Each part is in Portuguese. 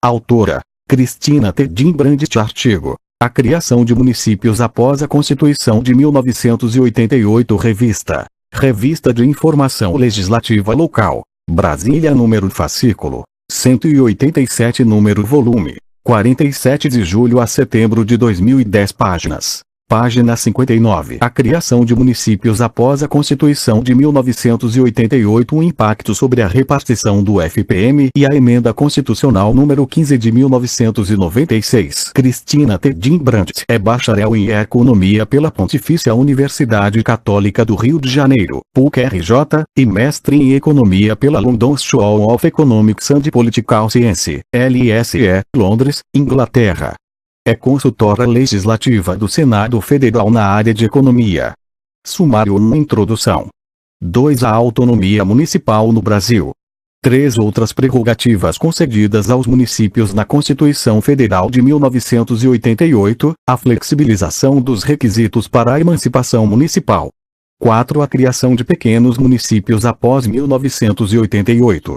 Autora: Cristina Tedin Brandt. Artigo: A criação de municípios após a Constituição de 1988. Revista de Informação Legislativa Local. Brasília. Número fascículo 187. Número volume 47 de julho a setembro de 2010. Página 59. A criação de municípios após a Constituição de 1988. O impacto sobre a repartição do FPM e a Emenda Constitucional número 15 de 1996. Cristina Tedin Brandt é bacharel em Economia pela Pontifícia Universidade Católica do Rio de Janeiro, PUC-RJ, e mestre em Economia pela London School of Economics and Political Science, LSE, Londres, Inglaterra. É consultora legislativa do Senado Federal na área de Economia. Sumário 1. Introdução. 2. A autonomia municipal no Brasil. 3. Outras prerrogativas concedidas aos municípios na Constituição Federal de 1988, a flexibilização dos requisitos para a emancipação municipal. 4. A criação de pequenos municípios após 1988.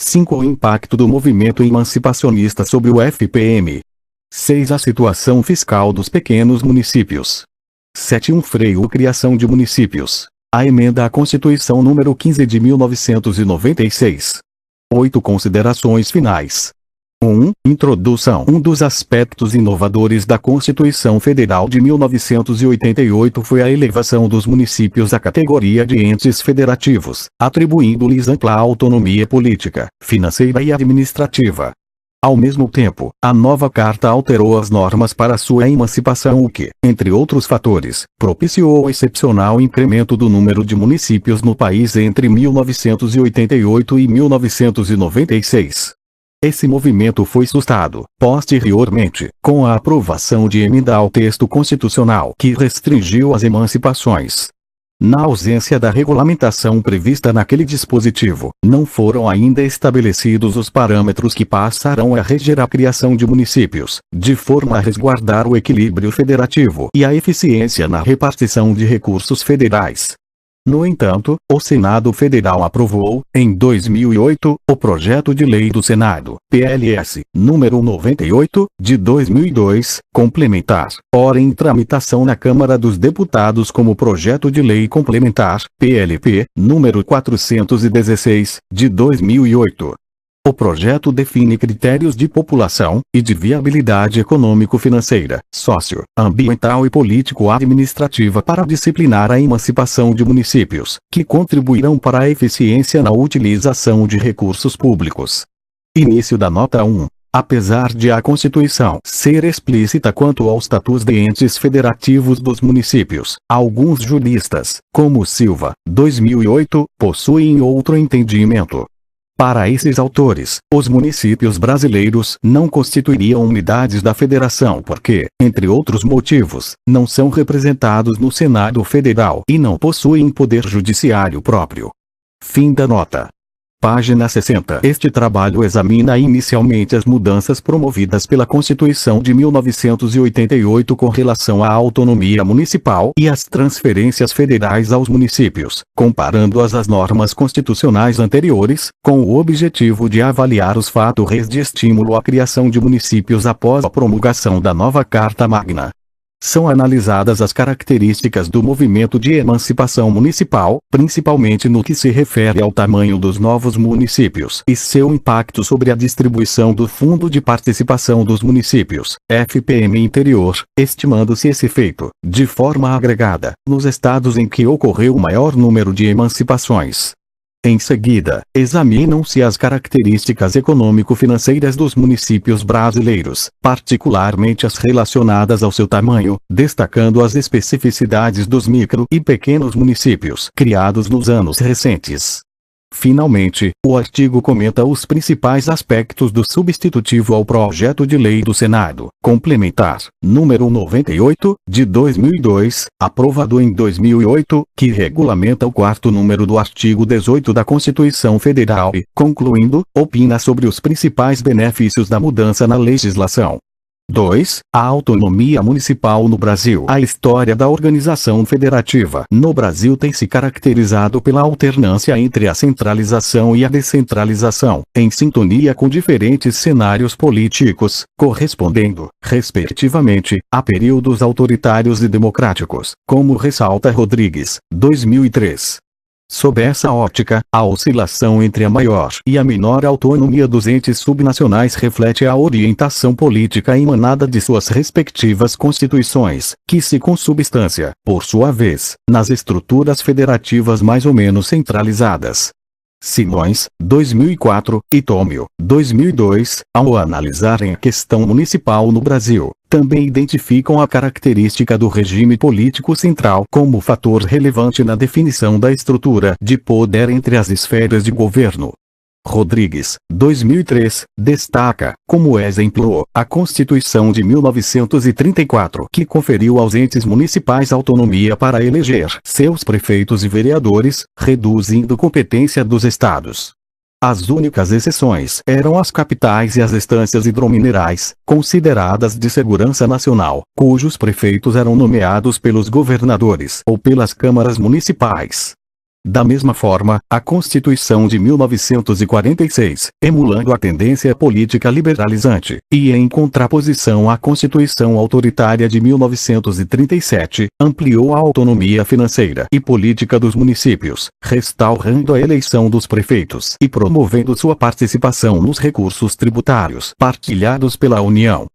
5. O impacto do movimento emancipacionista sobre o FPM. 6. A situação fiscal dos pequenos municípios. 7. Um freio. Criação de municípios. A emenda à Constituição número 15 de 1996. 8. Considerações finais. 1. Introdução. Um dos aspectos inovadores da Constituição Federal de 1988 foi a elevação dos municípios à categoria de entes federativos, atribuindo-lhes ampla autonomia política, financeira e administrativa. Ao mesmo tempo, a nova Carta alterou as normas para sua emancipação, o que, entre outros fatores, propiciou o excepcional incremento do número de municípios no país entre 1988 e 1996. Esse movimento foi sustentado, posteriormente, com a aprovação de emenda ao texto constitucional que restringiu as emancipações. Na ausência da regulamentação prevista naquele dispositivo, não foram ainda estabelecidos os parâmetros que passarão a reger a criação de municípios, de forma a resguardar o equilíbrio federativo e a eficiência na repartição de recursos federais. No entanto, o Senado Federal aprovou, em 2008, o Projeto de Lei do Senado, PLS, número 98, de 2002, complementar, ora em tramitação na Câmara dos Deputados como Projeto de Lei Complementar, PLP, número 416, de 2008. O projeto define critérios de população e de viabilidade econômico-financeira, sócio-ambiental e político-administrativa para disciplinar a emancipação de municípios, que contribuirão para a eficiência na utilização de recursos públicos. Início da nota 1. Apesar de a Constituição ser explícita quanto ao status de entes federativos dos municípios, alguns juristas, como Silva, 2008, possuem outro entendimento. Para esses autores, os municípios brasileiros não constituiriam unidades da federação porque, entre outros motivos, não são representados no Senado Federal e não possuem poder judiciário próprio. Fim da nota. Página 60. Este trabalho examina inicialmente as mudanças promovidas pela Constituição de 1988 com relação à autonomia municipal e às transferências federais aos municípios, comparando-as às normas constitucionais anteriores, com o objetivo de avaliar os fatores de estímulo à criação de municípios após a promulgação da nova Carta Magna. São analisadas as características do movimento de emancipação municipal, principalmente no que se refere ao tamanho dos novos municípios e seu impacto sobre a distribuição do Fundo de Participação dos Municípios, FPM interior, estimando-se esse efeito, de forma agregada, nos estados em que ocorreu o maior número de emancipações. Em seguida, examinam-se as características econômico-financeiras dos municípios brasileiros, particularmente as relacionadas ao seu tamanho, destacando as especificidades dos micro e pequenos municípios criados nos anos recentes. Finalmente, o artigo comenta os principais aspectos do substitutivo ao Projeto de Lei do Senado, complementar, número 98, de 2002, aprovado em 2008, que regulamenta o quarto número do artigo 18 da Constituição Federal e, concluindo, opina sobre os principais benefícios da mudança na legislação. 2. A autonomia municipal no Brasil. A história da organização federativa no Brasil tem se caracterizado pela alternância entre a centralização e a descentralização, em sintonia com diferentes cenários políticos, correspondendo, respectivamente, a períodos autoritários e democráticos, como ressalta Rodrigues, 2003. Sob essa ótica, a oscilação entre a maior e a menor autonomia dos entes subnacionais reflete a orientação política emanada de suas respectivas constituições, que se consubstancia, por sua vez, nas estruturas federativas mais ou menos centralizadas. Simões, 2004, e Tômio, 2002, ao analisarem a questão municipal no Brasil, também identificam a característica do regime político central como fator relevante na definição da estrutura de poder entre as esferas de governo. Rodrigues, 2003, destaca, como exemplo, a Constituição de 1934, que conferiu aos entes municipais autonomia para eleger seus prefeitos e vereadores, reduzindo competência dos estados. As únicas exceções eram as capitais e as estâncias hidrominerais, consideradas de segurança nacional, cujos prefeitos eram nomeados pelos governadores ou pelas câmaras municipais. Da mesma forma, a Constituição de 1946, emulando a tendência política liberalizante, e em contraposição à Constituição autoritária de 1937, ampliou a autonomia financeira e política dos municípios, restaurando a eleição dos prefeitos e promovendo sua participação nos recursos tributários partilhados pela União.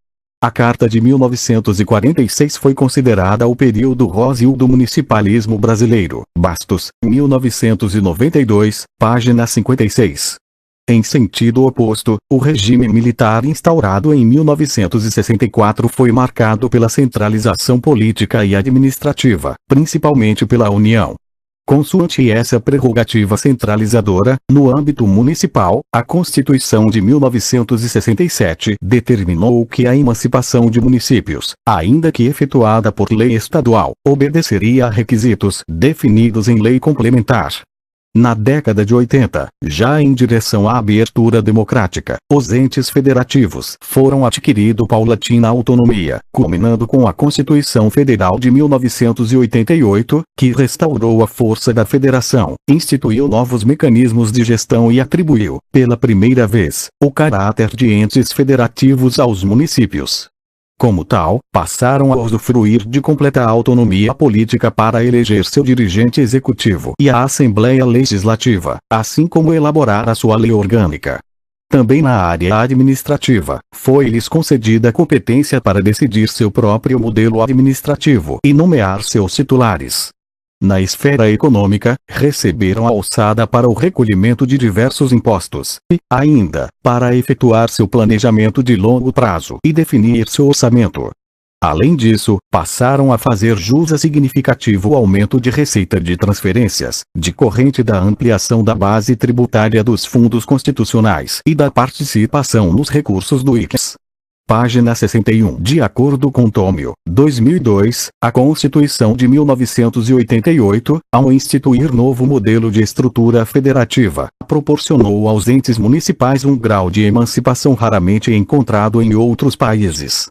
A Carta de 1946 foi considerada o período róseo do municipalismo brasileiro. Bastos, 1992, página 56. Em sentido oposto, o regime militar instaurado em 1964 foi marcado pela centralização política e administrativa, principalmente pela União. Consoante essa prerrogativa centralizadora, no âmbito municipal, a Constituição de 1967 determinou que a emancipação de municípios, ainda que efetuada por lei estadual, obedeceria a requisitos definidos em lei complementar. Na década de 80, já em direção à abertura democrática, os entes federativos foram adquirindo paulatina autonomia, culminando com a Constituição Federal de 1988, que restaurou a força da federação, instituiu novos mecanismos de gestão e atribuiu, pela primeira vez, o caráter de entes federativos aos municípios. Como tal, passaram a usufruir de completa autonomia política para eleger seu dirigente executivo e a Assembleia Legislativa, assim como elaborar a sua lei orgânica. Também na área administrativa, foi-lhes concedida competência para decidir seu próprio modelo administrativo e nomear seus titulares. Na esfera econômica, receberam a alçada para o recolhimento de diversos impostos, e, ainda, para efetuar seu planejamento de longo prazo e definir seu orçamento. Além disso, passaram a fazer jus a significativo aumento de receita de transferências, decorrente da ampliação da base tributária dos fundos constitucionais e da participação nos recursos do ICMS. Página 61. De acordo com Tômio, 2002, a Constituição de 1988, ao instituir novo modelo de estrutura federativa, proporcionou aos entes municipais um grau de emancipação raramente encontrado em outros países.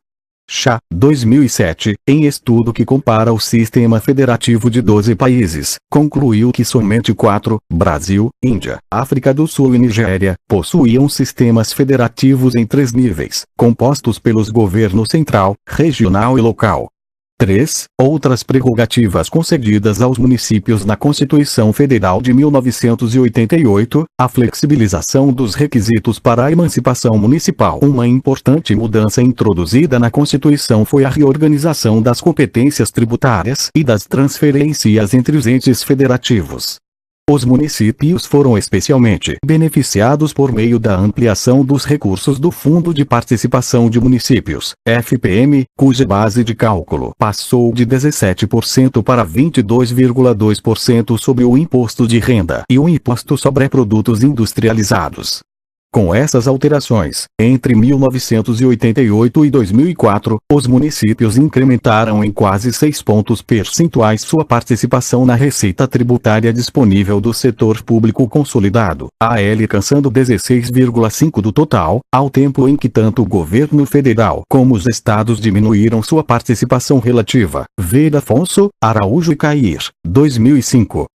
Chá, 2007, em estudo que compara o sistema federativo de 12 países, concluiu que somente 4, Brasil, Índia, África do Sul e Nigéria, possuíam sistemas federativos em 3 níveis, compostos pelos governos central, regional e local. 3. Outras prerrogativas concedidas aos municípios na Constituição Federal de 1988, a flexibilização dos requisitos para a emancipação municipal. Uma importante mudança introduzida na Constituição foi a reorganização das competências tributárias e das transferências entre os entes federativos. Os municípios foram especialmente beneficiados por meio da ampliação dos recursos do Fundo de Participação de Municípios, FPM, cuja base de cálculo passou de 17% para 22,2% sobre o imposto de renda e o imposto sobre produtos industrializados. Com essas alterações, entre 1988 e 2004, os municípios incrementaram em quase 6 pontos percentuais sua participação na receita tributária disponível do setor público consolidado, AL, alcançando 16,5% do total, ao tempo em que tanto o governo federal como os estados diminuíram sua participação relativa. Veja Afonso, Araújo e Cair, 2005.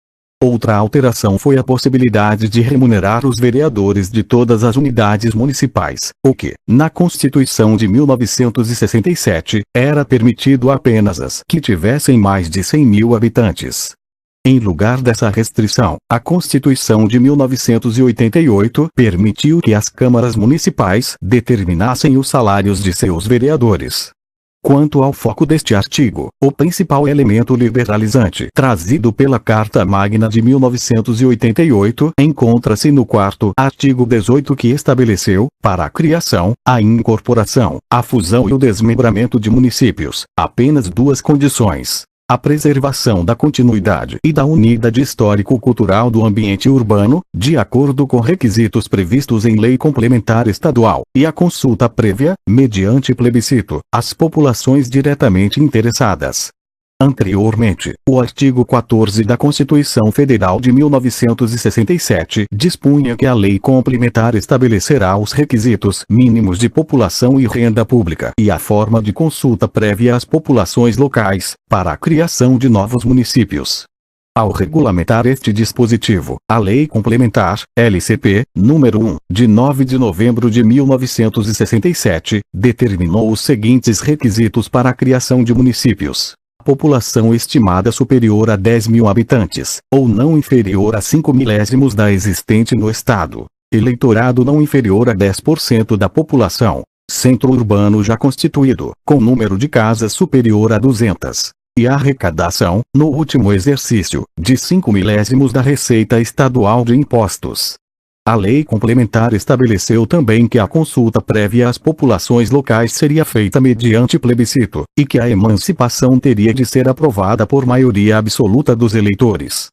Outra alteração foi a possibilidade de remunerar os vereadores de todas as unidades municipais, o que, na Constituição de 1967, era permitido apenas às que tivessem mais de 100 mil habitantes. Em lugar dessa restrição, a Constituição de 1988 permitiu que as câmaras municipais determinassem os salários de seus vereadores. Quanto ao foco deste artigo, o principal elemento liberalizante trazido pela Carta Magna de 1988 encontra-se no 4º artigo 18, que estabeleceu, para a criação, a incorporação, a fusão e o desmembramento de municípios, apenas 2 condições: a preservação da continuidade e da unidade histórico-cultural do ambiente urbano, de acordo com requisitos previstos em lei complementar estadual, e a consulta prévia, mediante plebiscito, às populações diretamente interessadas. Anteriormente, o artigo 14 da Constituição Federal de 1967 dispunha que a lei complementar estabelecerá os requisitos mínimos de população e renda pública e a forma de consulta prévia às populações locais, para a criação de novos municípios. Ao regulamentar este dispositivo, a Lei Complementar, LCP, número 1, de 9 de novembro de 1967, determinou os seguintes requisitos para a criação de municípios: população estimada superior a 10 mil habitantes, ou não inferior a 5 milésimos da existente no Estado. Eleitorado não inferior a 10% da população. Centro urbano já constituído, com número de casas superior a 200. E arrecadação, no último exercício, de 5 milésimos da receita estadual de impostos. A lei complementar estabeleceu também que a consulta prévia às populações locais seria feita mediante plebiscito, e que a emancipação teria de ser aprovada por maioria absoluta dos eleitores.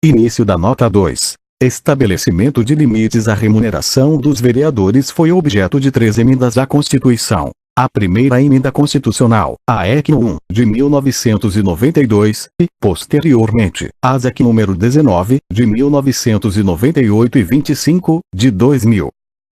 Início da nota 2. Estabelecimento de limites à remuneração dos vereadores foi objeto de 3 emendas à Constituição. A primeira emenda constitucional, a EC 1, de 1992, e, posteriormente, a EC número 19, de 1998 e 25, de 2000.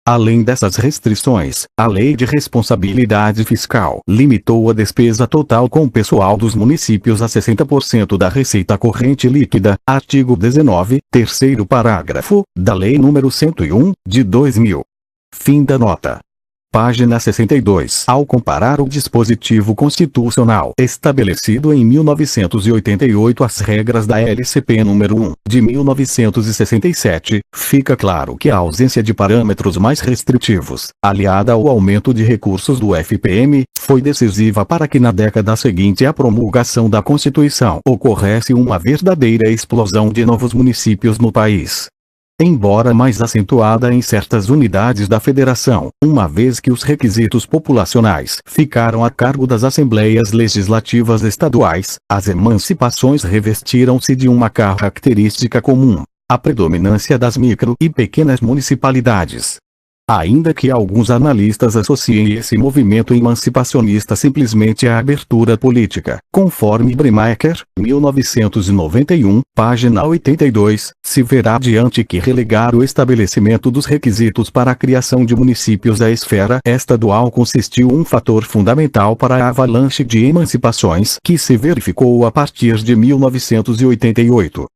Além dessas restrições, a Lei de Responsabilidade Fiscal limitou a despesa total com o pessoal dos municípios a 60% da receita corrente líquida, artigo 19, terceiro parágrafo, da Lei nº 101, de 2000. Fim da nota. Página 62. Ao comparar o dispositivo constitucional estabelecido em 1988 às regras da LCP nº 1, de 1967, fica claro que a ausência de parâmetros mais restritivos, aliada ao aumento de recursos do FPM, foi decisiva para que na década seguinte à promulgação da Constituição ocorresse uma verdadeira explosão de novos municípios no país. Embora mais acentuada em certas unidades da federação, uma vez que os requisitos populacionais ficaram a cargo das assembleias legislativas estaduais, as emancipações revestiram-se de uma característica comum: a predominância das micro e pequenas municipalidades. Ainda que alguns analistas associem esse movimento emancipacionista simplesmente à abertura política, conforme Bremacher, 1991, página 82, se verá adiante que relegar o estabelecimento dos requisitos para a criação de municípios à esfera estadual consistiu um fator fundamental para a avalanche de emancipações que se verificou a partir de 1988.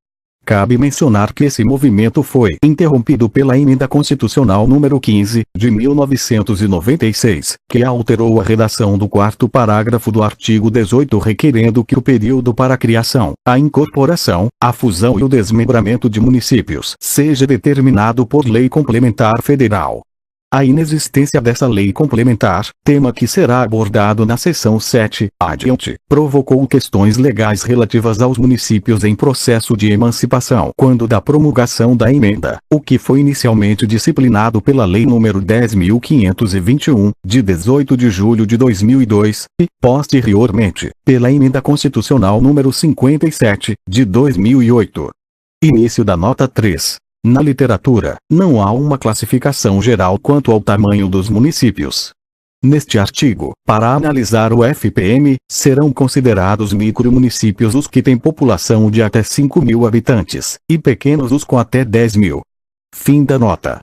Cabe mencionar que esse movimento foi interrompido pela Emenda Constitucional número 15, de 1996, que alterou a redação do 4º parágrafo do artigo 18, requerendo que o período para a criação, a incorporação, a fusão e o desmembramento de municípios seja determinado por lei complementar federal. A inexistência dessa lei complementar, tema que será abordado na seção 7, adiante, provocou questões legais relativas aos municípios em processo de emancipação quando da promulgação da emenda, o que foi inicialmente disciplinado pela Lei nº 10.521, de 18 de julho de 2002, e, posteriormente, pela Emenda Constitucional nº 57, de 2008. Início da nota 3. Na literatura, não há uma classificação geral quanto ao tamanho dos municípios. Neste artigo, para analisar o FPM, serão considerados micromunicípios os que têm população de até 5.000 habitantes, e pequenos os com até 10.000. Fim da nota.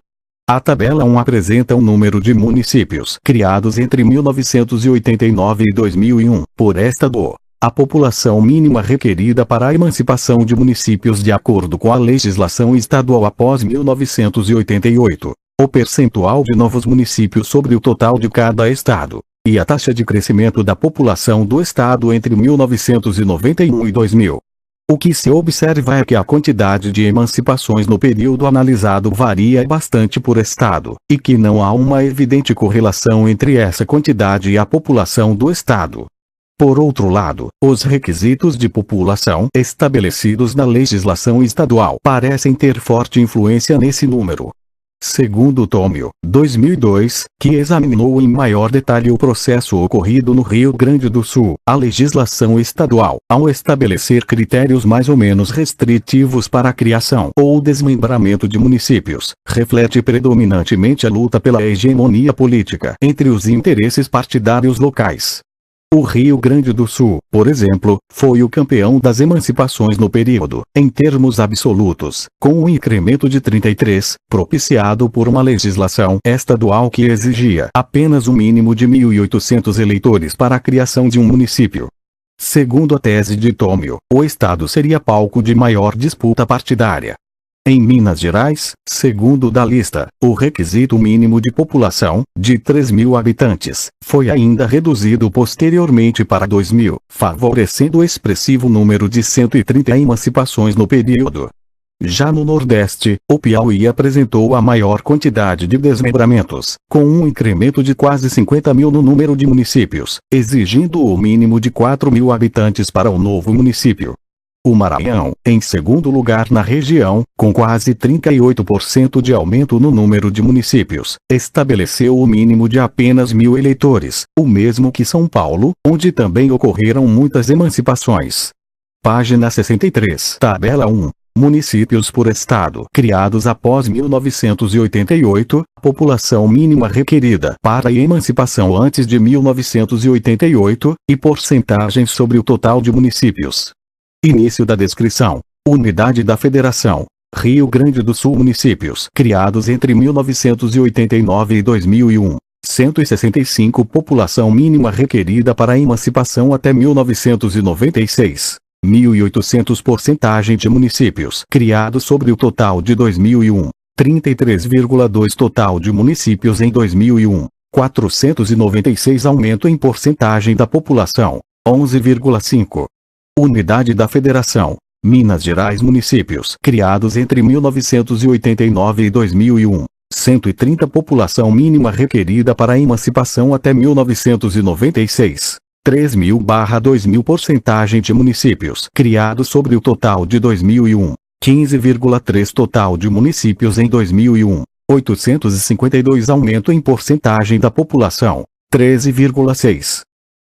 A tabela 1 apresenta o número de municípios criados entre 1989 e 2001, por estado. A população mínima requerida para a emancipação de municípios de acordo com a legislação estadual após 1988. O percentual de novos municípios sobre o total de cada estado, e a taxa de crescimento da população do estado entre 1991 e 2000. O que se observa é que a quantidade de emancipações no período analisado varia bastante por estado, e que não há uma evidente correlação entre essa quantidade e a população do estado. Por outro lado, os requisitos de população estabelecidos na legislação estadual parecem ter forte influência nesse número. Segundo o Tômio, 2002, que examinou em maior detalhe o processo ocorrido no Rio Grande do Sul, a legislação estadual, ao estabelecer critérios mais ou menos restritivos para a criação ou desmembramento de municípios, reflete predominantemente a luta pela hegemonia política entre os interesses partidários locais. O Rio Grande do Sul, por exemplo, foi o campeão das emancipações no período, em termos absolutos, com um incremento de 33, propiciado por uma legislação estadual que exigia apenas um mínimo de 1.800 eleitores para a criação de um município. Segundo a tese de Tômio, o estado seria palco de maior disputa partidária. Em Minas Gerais, segundo da lista, o requisito mínimo de população, de 3.000 habitantes, foi ainda reduzido posteriormente para 2.000, favorecendo o expressivo número de 130 emancipações no período. Já no Nordeste, o Piauí apresentou a maior quantidade de desmembramentos, com um incremento de quase 50.000 no número de municípios, exigindo o mínimo de 4.000 habitantes para o novo município. O Maranhão, em segundo lugar na região, com quase 38% de aumento no número de municípios, estabeleceu o mínimo de apenas 1.000 eleitores, o mesmo que São Paulo, onde também ocorreram muitas emancipações. Página 63. Tabela 1. Municípios por estado criados após 1988, população mínima requerida para a emancipação antes de 1988, e porcentagens sobre o total de municípios. Início da descrição. Unidade da Federação. Rio Grande do Sul. Municípios criados entre 1989 e 2001. 165. População mínima requerida para a emancipação até 1996. 1.800. Porcentagem de municípios criados sobre o total de 2001. 33,2. Total de municípios em 2001. 496. Aumento em porcentagem da população. 11,5. Unidade da Federação. Minas Gerais. Municípios criados entre 1989 e 2001. 130. População mínima requerida para a emancipação até 1996. 3.000/2.000. Porcentagem de municípios criados sobre o total de 2001. 15,3. Total de municípios em 2001. 852. Aumento em porcentagem da população. 13,6.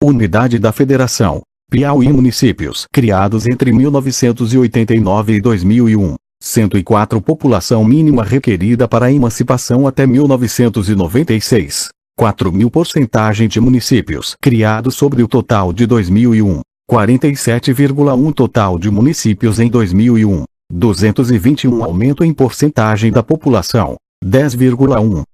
Unidade da Federação. Piauí. Municípios criados entre 1989 e 2001. 104. População mínima requerida para a emancipação até 1996. 4.000. Porcentagem de municípios criados sobre o total de 2001. 47,1. Total de municípios em 2001. 221. Aumento em porcentagem da população. 10,1.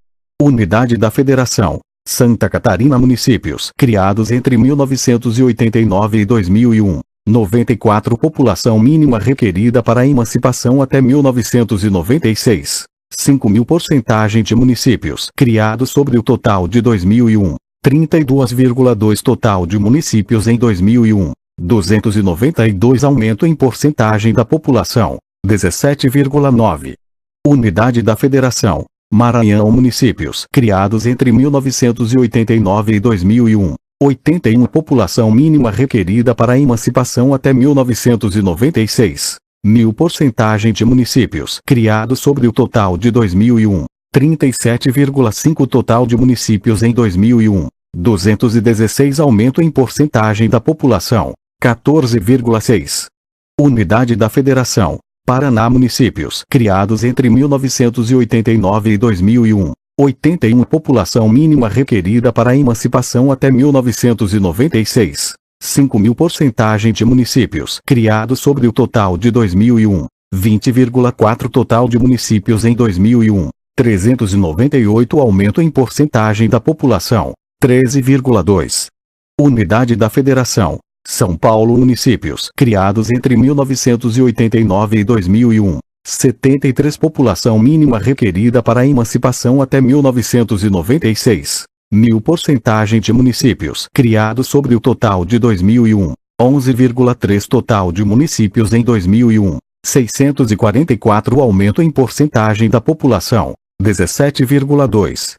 Unidade da Federação. Santa Catarina. Municípios criados entre 1989 e 2001. 94. População mínima requerida para a emancipação até 1996. 5.000. Porcentagem de municípios criados sobre o total de 2001. 32,2. Total de municípios em 2001. 292. Aumento em porcentagem da população. 17,9. Unidade da Federação. Maranhão. Municípios criados entre 1989 e 2001. 81. População mínima requerida para a emancipação até 1996. 1.000. Porcentagem de municípios criados sobre o total de 2001. 37,5. Total de municípios em 2001. 216. Aumento em porcentagem da população. 14,6. Unidade da Federação. Paraná. Municípios criados entre 1989 e 2001. 81. População mínima requerida para a emancipação até 1996. 5.000. Porcentagem de municípios criados sobre o total de 2001. 20,4. Total de municípios em 2001. 398. Aumento em porcentagem da população. 13,2. Unidade da Federação. São Paulo. Municípios criados entre 1989 e 2001. 73. População mínima requerida para a emancipação até 1996. 1.000. Porcentagem de municípios criados sobre o total de 2001. 11,3. Total de municípios em 2001. 644. Aumento em porcentagem da população. 17,2.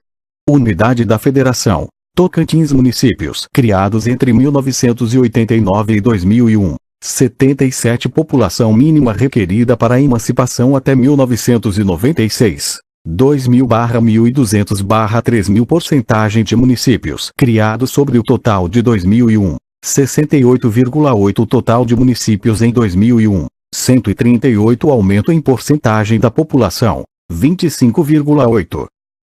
Unidade da Federação. Tocantins. Municípios criados entre 1989 e 2001. 77. População mínima requerida para a emancipação até 1996. 2.000/1.200/3.000. Porcentagem de municípios criados sobre o total de 2001. 68,8. Total de municípios em 2001. 138. Aumento em porcentagem da população. 25,8.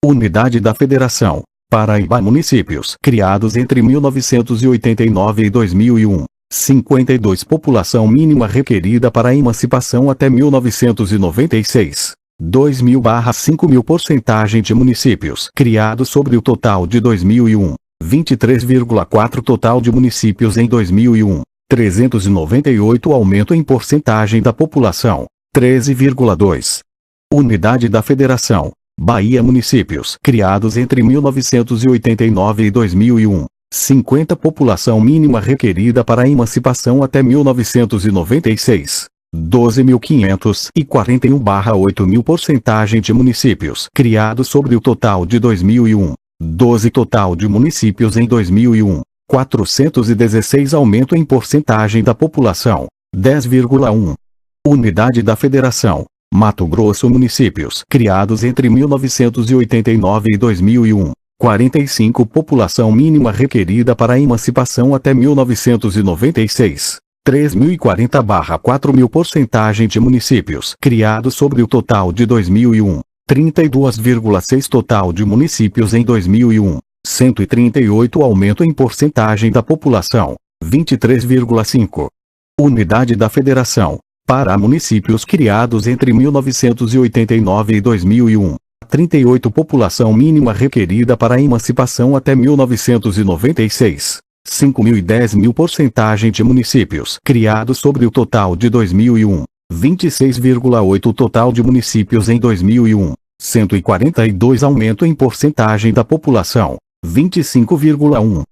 Unidade da Federação. Paraíba. Municípios criados entre 1989 e 2001. 52. População mínima requerida para a emancipação até 1996. 2.000/5.000. Porcentagem de municípios criados sobre o total de 2001. 23,4. Total de municípios em 2001. 398. Aumento em porcentagem da população. 13,2. Unidade da Federação. Bahia. Municípios criados entre 1989 e 2001. 50. População mínima requerida para a emancipação até 1996. 12.541/8.000. Porcentagem de municípios criados sobre o total de 2001. 12. Total de municípios em 2001. 416. Aumento em porcentagem da população. 10,1. Unidade da Federação. Mato Grosso. Municípios criados entre 1989 e 2001. 45. População mínima requerida para a emancipação até 1996. 3.040/4.000. Porcentagem de municípios criados sobre o total de 2001. 32,6. Total de municípios em 2001. 138. Aumento em porcentagem da população. 23,5. Unidade da Federação. Para municípios criados entre 1989 e 2001. 38. População mínima requerida para a emancipação até 1996. 5.000 e 10.000. Porcentagem de municípios criados sobre o total de 2001. 26,8. Total de municípios em 2001. 142. Aumento em porcentagem da população. 25,1.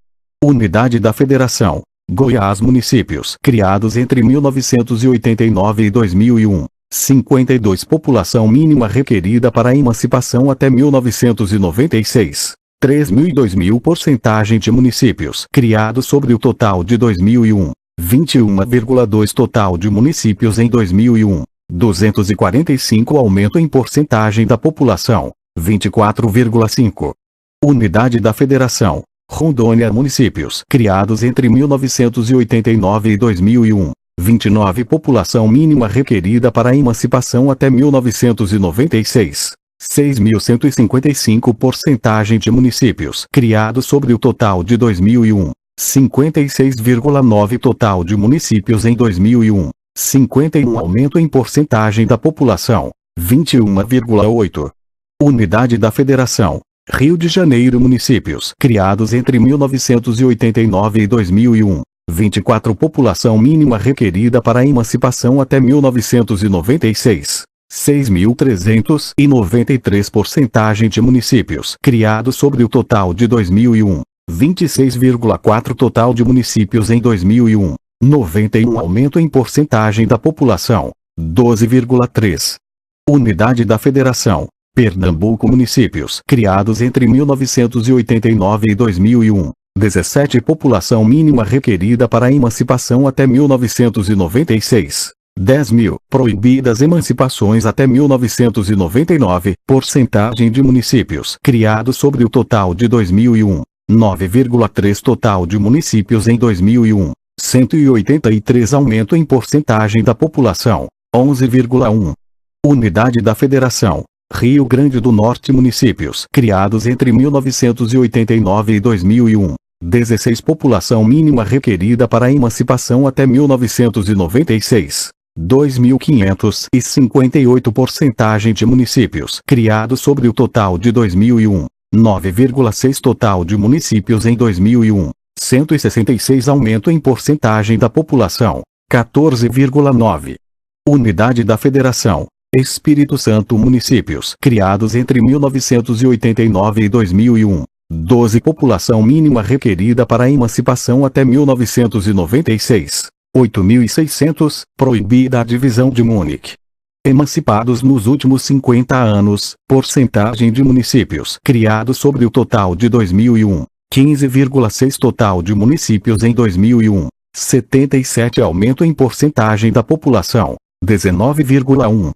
Unidade da Federação. Goiás. Municípios criados entre 1989 e 2001. 52. População mínima requerida para a emancipação até 1996. 3.000 e 2.000. Porcentagem de municípios criados sobre o total de 2001. 21,2. Total de municípios em 2001. 245. Aumento em porcentagem da população. 24,5. Unidade da Federação. Rondônia. Municípios criados entre 1989 e 2001. 29. População mínima requerida para a emancipação até 1996. 6.155. Porcentagem de municípios criados sobre o total de 2001. 56,9. Total de municípios em 2001. 51. Aumento em porcentagem da população. 21,8. Unidade da Federação. Rio de Janeiro. Municípios criados entre 1989 e 2001. 24. População mínima requerida para a emancipação até 1996. 6.393. Porcentagem de municípios criados sobre o total de 2001. 26,4. Total de municípios em 2001. 91. Aumento em porcentagem da população. 12,3. Unidade da Federação. Pernambuco. Municípios criados entre 1989 e 2001. 17. População mínima requerida para a emancipação até 1996. 10.000. Proibidas emancipações até 1999. Porcentagem de municípios criados sobre o total de 2001. 9,3. Total de municípios em 2001. 183. Aumento em porcentagem da população. 11,1. Unidade da Federação. Rio Grande do Norte. Municípios criados entre 1989 e 2001. 16. População mínima requerida para a emancipação até 1996. 2.558. Porcentagem de municípios criados sobre o total de 2001. 9,6. Total de municípios em 2001. 166. Aumento em porcentagem da população. 14,9. Unidade da Federação. Espírito Santo. Municípios criados entre 1989 e 2001. 12. População mínima requerida para a emancipação até 1996. 8.600. Proibida a divisão de Munique. Emancipados nos últimos 50 anos. Porcentagem de municípios criados sobre o total de 2001. 15,6. Total de municípios em 2001. 77. Aumento em porcentagem da população. 19,1.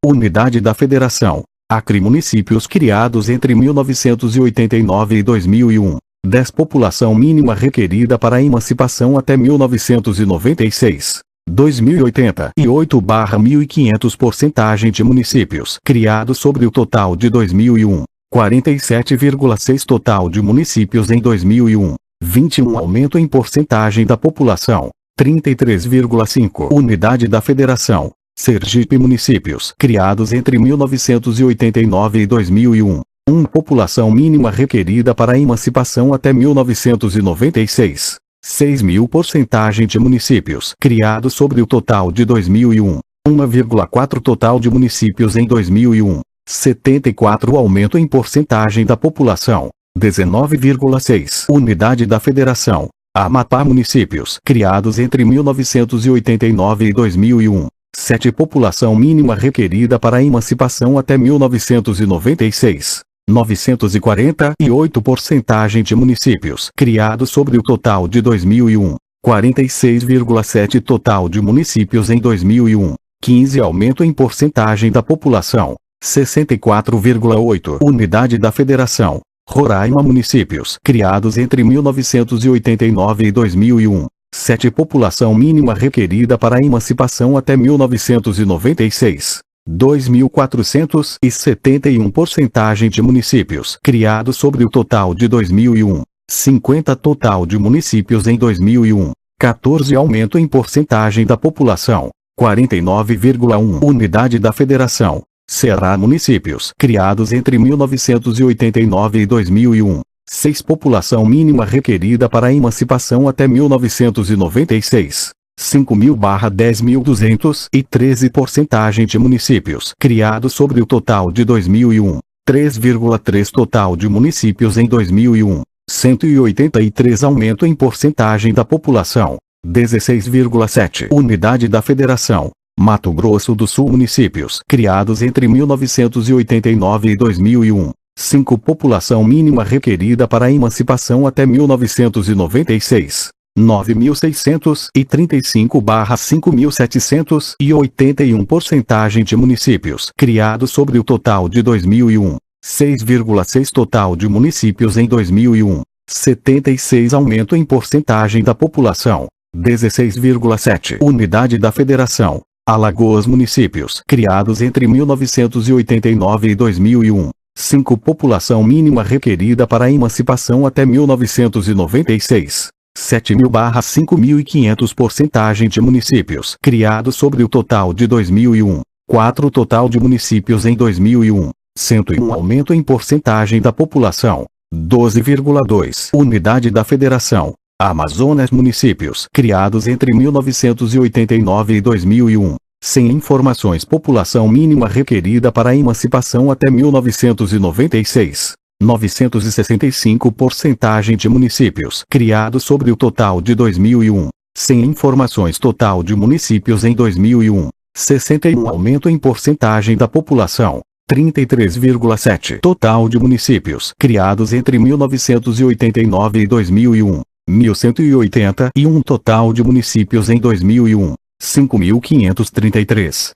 Unidade da Federação. Acre. Municípios criados entre 1989 e 2001. 10. População mínima requerida para a emancipação até 1996. 2.088/1.500. Porcentagem de municípios criados sobre o total de 2001. 47,6. Total de municípios em 2001. 21. Aumento em porcentagem da população. 33,5. Unidade da Federação. Sergipe. Municípios criados entre 1989 e 2001. 1. População mínima requerida para a emancipação até 1996. 6.000. Porcentagem de municípios criados sobre o total de 2001. 1,4. Total de municípios em 2001. 74. Aumento em porcentagem da população. 19,6. Unidade da Federação. Amapá. Municípios criados entre 1989 e 2001. 7. População mínima requerida para a emancipação até 1996. 948. Porcentagem de municípios criados sobre o total de 2001. 46,7. Total de municípios em 2001. 15. Aumento em porcentagem da população. 64,8. Unidade da Federação. Roraima. Municípios criados entre 1989 e 2001. 7. População mínima requerida para a emancipação até 1996. 2.471. Porcentagem de municípios criados sobre o total de 2001. 50. Total de municípios em 2001. 14. Aumento em porcentagem da população. 49,1. Unidade da Federação. Ceará. Municípios criados entre 1989 e 2001. 6. População mínima requerida para a emancipação até 1996. 5.000/10.213. Porcentagem de municípios criados sobre o total de 2001. 3,3. Total de municípios em 2001. 183. Aumento em porcentagem da população. 16,7. Unidade da Federação. Mato Grosso do Sul. Municípios criados entre 1989 e 2001. 5. População mínima requerida para a emancipação até 1996. 9.635/5.781. Porcentagem de municípios criados sobre o total de 2001. 6,6. Total de municípios em 2001. 76. Aumento em porcentagem da população. 16,7. Unidade da Federação. Alagoas. Municípios criados entre 1989 e 2001. 5. População mínima requerida para a emancipação até 1996. 7.000/5.500. Porcentagem de municípios criados sobre o total de 2001. 4. Total de municípios em 2001. 101. Aumento em porcentagem da população. 12,2. Unidade da Federação. Amazonas. Municípios criados entre 1989 e 2001. Sem informações. População mínima requerida para a emancipação até 1996. 965. Porcentagem de municípios criados sobre o total de 2001. Sem informações. Total de municípios em 2001. 61. Aumento em porcentagem da população. 33,7. Total de municípios criados entre 1989 e 2001. 1.181. Total de municípios em 2001. 5.533.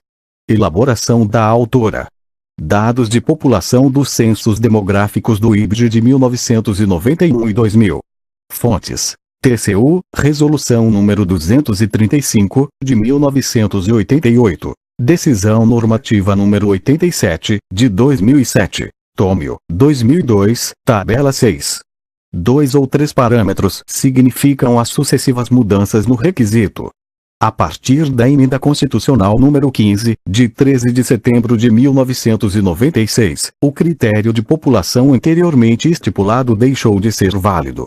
Elaboração da autora. Dados de população dos censos demográficos do IBGE de 1991 e 2000. Fontes: TCU, Resolução número 235, de 1988. Decisão Normativa número 87, de 2007. Tômio, 2002, tabela 6. 2 ou 3 parâmetros significam as sucessivas mudanças no requisito. A partir da Emenda Constitucional número 15, de 13 de setembro de 1996, o critério de população anteriormente estipulado deixou de ser válido.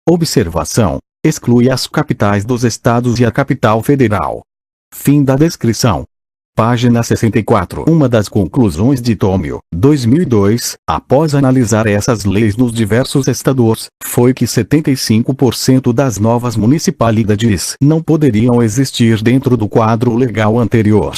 Observação: exclui as capitais dos estados e a capital federal. Fim da descrição. Página 64. Uma das conclusões de Tômio, 2002, após analisar essas leis nos diversos estados, foi que 75% das novas municipalidades não poderiam existir dentro do quadro legal anterior.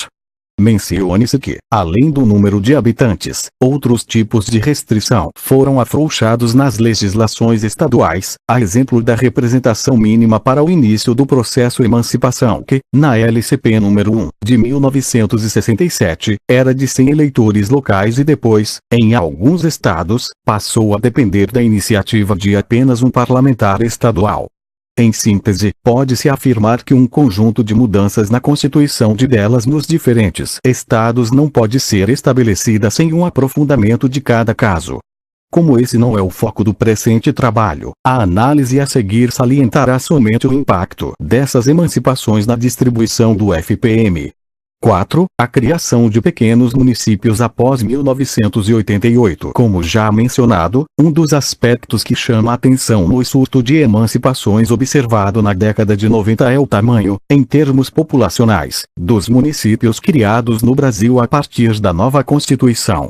Mencione-se que, além do número de habitantes, outros tipos de restrição foram afrouxados nas legislações estaduais, a exemplo da representação mínima para o início do processo emancipação que, na LCP número 1, de 1967, era de 100 eleitores locais e depois, em alguns estados, passou a depender da iniciativa de apenas um parlamentar estadual. Em síntese, pode-se afirmar que um conjunto de mudanças na Constituição de delas nos diferentes estados não pode ser estabelecida sem um aprofundamento de cada caso. Como esse não é o foco do presente trabalho, a análise a seguir salientará somente o impacto dessas emancipações na distribuição do FPM. 4. A criação de pequenos municípios após 1988. Como já mencionado, um dos aspectos que chama a atenção no surto de emancipações observado na década de 90 é o tamanho, em termos populacionais, dos municípios criados no Brasil a partir da nova Constituição.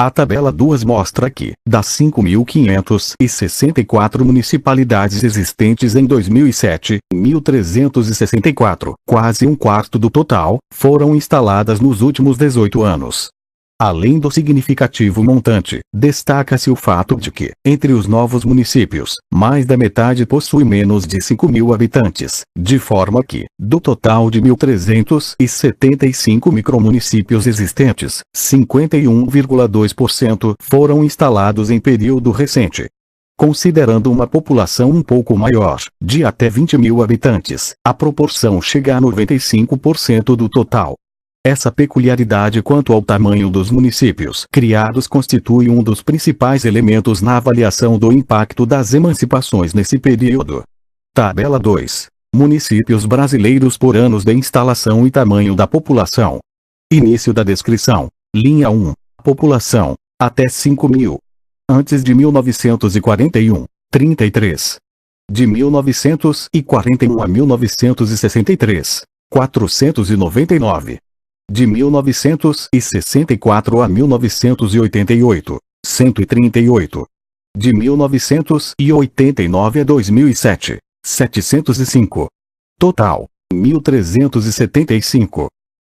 A tabela 2 mostra que, das 5.564 municipalidades existentes em 2007, 1.364, quase um quarto do total, foram instaladas nos últimos 18 anos. Além do significativo montante, destaca-se o fato de que, entre os novos municípios, mais da metade possui menos de 5.000 habitantes, de forma que, do total de 1.375 micromunicípios existentes, 51,2% foram instalados em período recente. Considerando uma população um pouco maior, de até 20.000 habitantes, a proporção chega a 95% do total. Essa peculiaridade quanto ao tamanho dos municípios criados constitui um dos principais elementos na avaliação do impacto das emancipações nesse período. Tabela 2. Municípios brasileiros por anos de instalação e tamanho da população. Início da descrição. Linha 1. População. Até 5.000. Antes de 1941, 33. De 1941 a 1963, 499. De 1964 a 1988, 138. De 1989 a 2007, 705. Total, 1.375.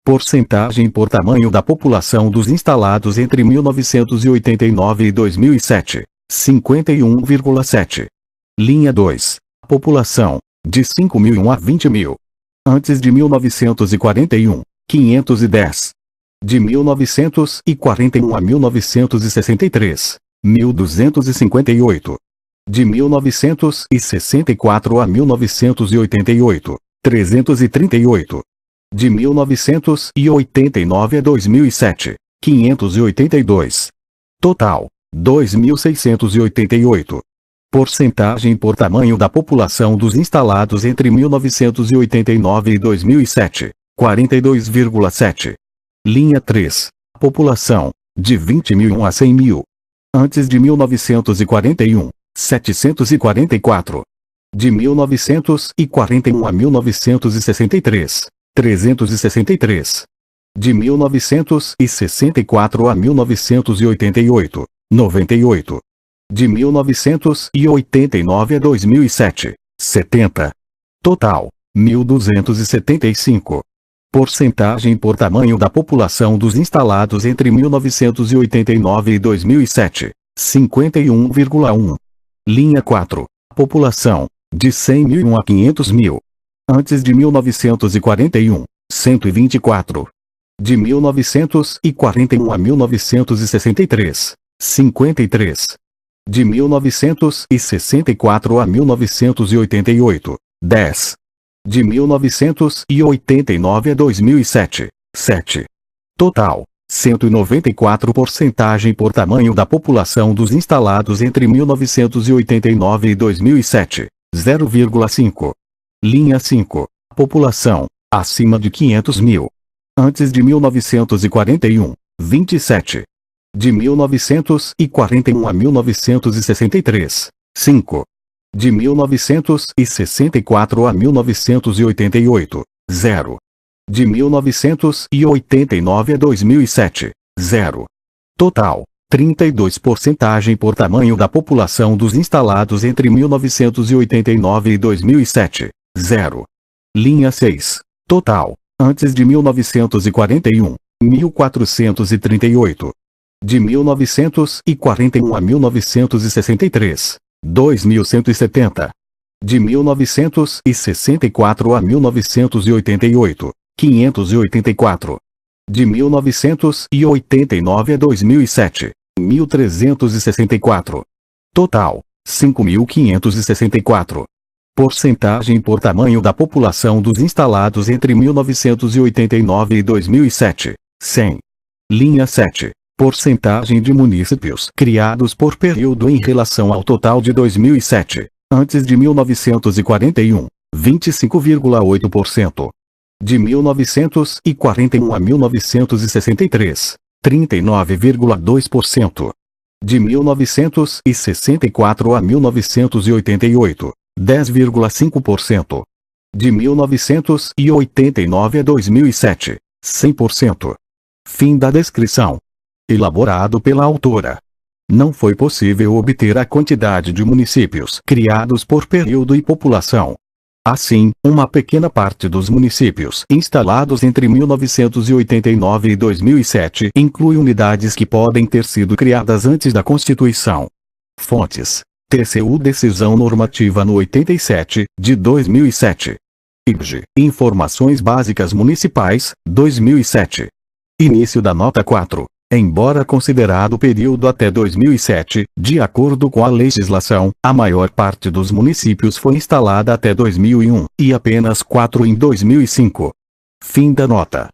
Porcentagem por tamanho da população dos instalados entre 1989 e 2007, 51,7. Linha 2. População, de 5.001 a 20.000. Antes de 1941. 510. De 1941 a 1963, 1.258. De 1964 a 1988, 338. De 1989 a 2007, 582. Total, 2.688. Porcentagem por tamanho da população dos instalados entre 1989 e 2007. 42,7. Linha 3. População, de 20.001 a 100.000. Antes de 1941, 744. De 1941 a 1963, 363. De 1964 a 1988, 98. De 1989 a 2007, 70. Total, 1.275. Porcentagem por tamanho da população dos instalados entre 1989 e 2007, 51,1. Linha 4. População, de 100.001 a 500.000. Antes de 1941, 124. De 1941 a 1963, 53. De 1964 a 1988, 10. De 1989 a 2007, 7. Total: 194 porcentagem por tamanho da população dos instalados entre 1989 e 2007, 0,5. Linha 5. População acima de 500 mil. Antes de 1941, 27. De 1941 a 1963, 5. De 1964 a 1988, 0. De 1989 a 2007, 0. Total: 32 porcentagem por tamanho da população dos instalados entre 1989 e 2007, 0. Linha 6. Total: antes de 1941, 1438. De 1941 a 1963, 2170. De 1964 a 1988, 584. De 1989 a 2007, 1364. Total: 5.564. Porcentagem por tamanho da população dos instalados entre 1989 e 2007, 100. Linha 7. Porcentagem de municípios criados por período em relação ao total de 2007, antes de 1941, 25,8%. De 1941 a 1963, 39,2%. De 1964 a 1988, 10,5%. De 1989 a 2007, 100%. Fim da descrição. Elaborado pela autora. Não foi possível obter a quantidade de municípios criados por período e população. Assim, uma pequena parte dos municípios instalados entre 1989 e 2007 inclui unidades que podem ter sido criadas antes da Constituição. Fontes: TCU Decisão Normativa no 87, de 2007. IBGE, Informações Básicas Municipais, 2007. Início da Nota 4. Embora considerado período até 2007, de acordo com a legislação, a maior parte dos municípios foi instalada até 2001, e apenas 4 em 2005. Fim da nota.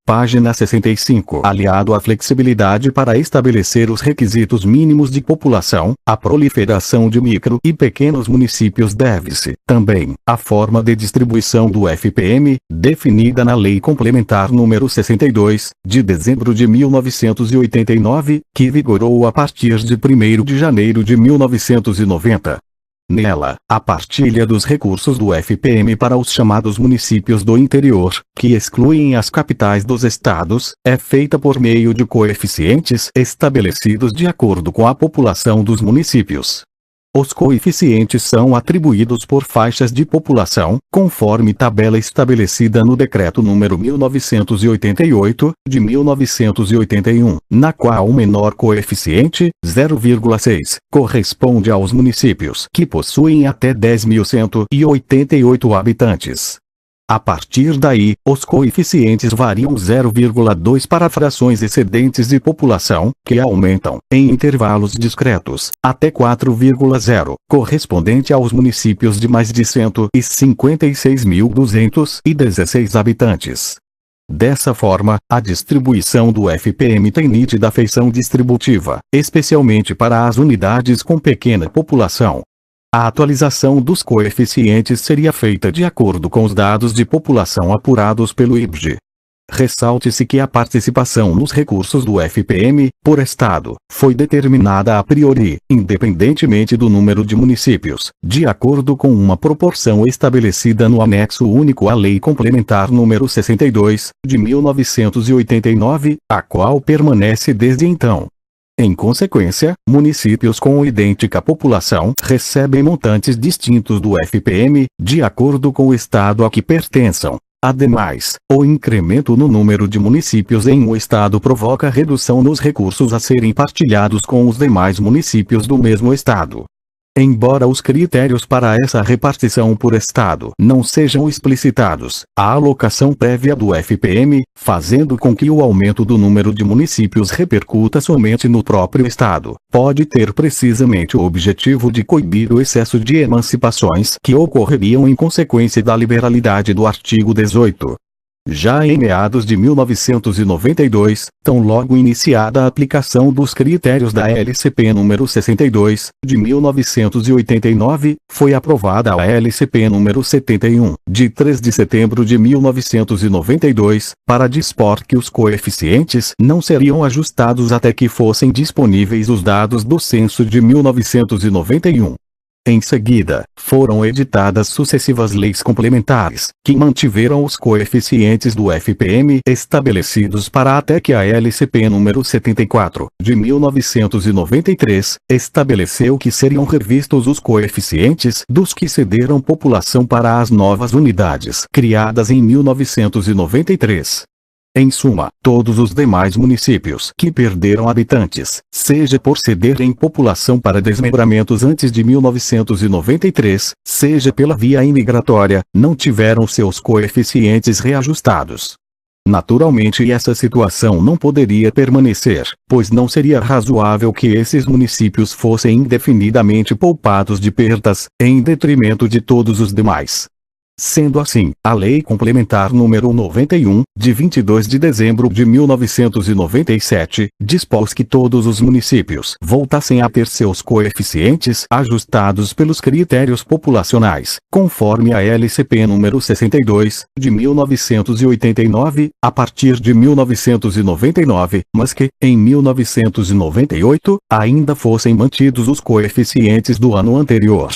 Página 65. Aliado à flexibilidade para estabelecer os requisitos mínimos de população, a proliferação de micro e pequenos municípios deve-se, também, à forma de distribuição do FPM, definida na Lei Complementar nº 62, de dezembro de 1989, que vigorou a partir de 1º de janeiro de 1990. Nela, a partilha dos recursos do FPM para os chamados municípios do interior, que excluem as capitais dos estados, é feita por meio de coeficientes estabelecidos de acordo com a população dos municípios. Os coeficientes são atribuídos por faixas de população, conforme tabela estabelecida no Decreto nº 1988, de 1981, na qual o menor coeficiente, 0,6, corresponde aos municípios que possuem até 10.188 habitantes. A partir daí, os coeficientes variam 0,2 para frações excedentes de população, que aumentam, em intervalos discretos, até 4,0, correspondente aos municípios de mais de 156.216 habitantes. Dessa forma, a distribuição do FPM tem nítida feição distributiva, especialmente para as unidades com pequena população. A atualização dos coeficientes seria feita de acordo com os dados de população apurados pelo IBGE. Ressalte-se que a participação nos recursos do FPM, por estado, foi determinada a priori, independentemente do número de municípios, de acordo com uma proporção estabelecida no anexo único à Lei Complementar nº 62, de 1989, a qual permanece desde então. Em consequência, municípios com idêntica população recebem montantes distintos do FPM, de acordo com o estado a que pertençam. Ademais, o incremento no número de municípios em um estado provoca redução nos recursos a serem partilhados com os demais municípios do mesmo estado. Embora os critérios para essa repartição por estado não sejam explicitados, a alocação prévia do FPM, fazendo com que o aumento do número de municípios repercuta somente no próprio estado, pode ter precisamente o objetivo de coibir o excesso de emancipações que ocorreriam em consequência da liberalidade do artigo 18. Já em meados de 1992, tão logo iniciada a aplicação dos critérios da LCP número 62, de 1989, foi aprovada a LCP número 71, de 3 de setembro de 1992, para dispor que os coeficientes não seriam ajustados até que fossem disponíveis os dados do censo de 1991. Em seguida, foram editadas sucessivas leis complementares, que mantiveram os coeficientes do FPM estabelecidos para até que a LCP número 74, de 1993, estabeleceu que seriam revistos os coeficientes dos que cederam população para as novas unidades criadas em 1993. Em suma, todos os demais municípios que perderam habitantes, seja por cederem população para desmembramentos antes de 1993, seja pela via imigratória, não tiveram seus coeficientes reajustados. Naturalmente, essa situação não poderia permanecer, pois não seria razoável que esses municípios fossem indefinidamente poupados de perdas, em detrimento de todos os demais. Sendo assim, a Lei Complementar número 91, de 22 de dezembro de 1997, dispôs que todos os municípios voltassem a ter seus coeficientes ajustados pelos critérios populacionais, conforme a LCP número 62, de 1989, a partir de 1999, mas que, em 1998, ainda fossem mantidos os coeficientes do ano anterior.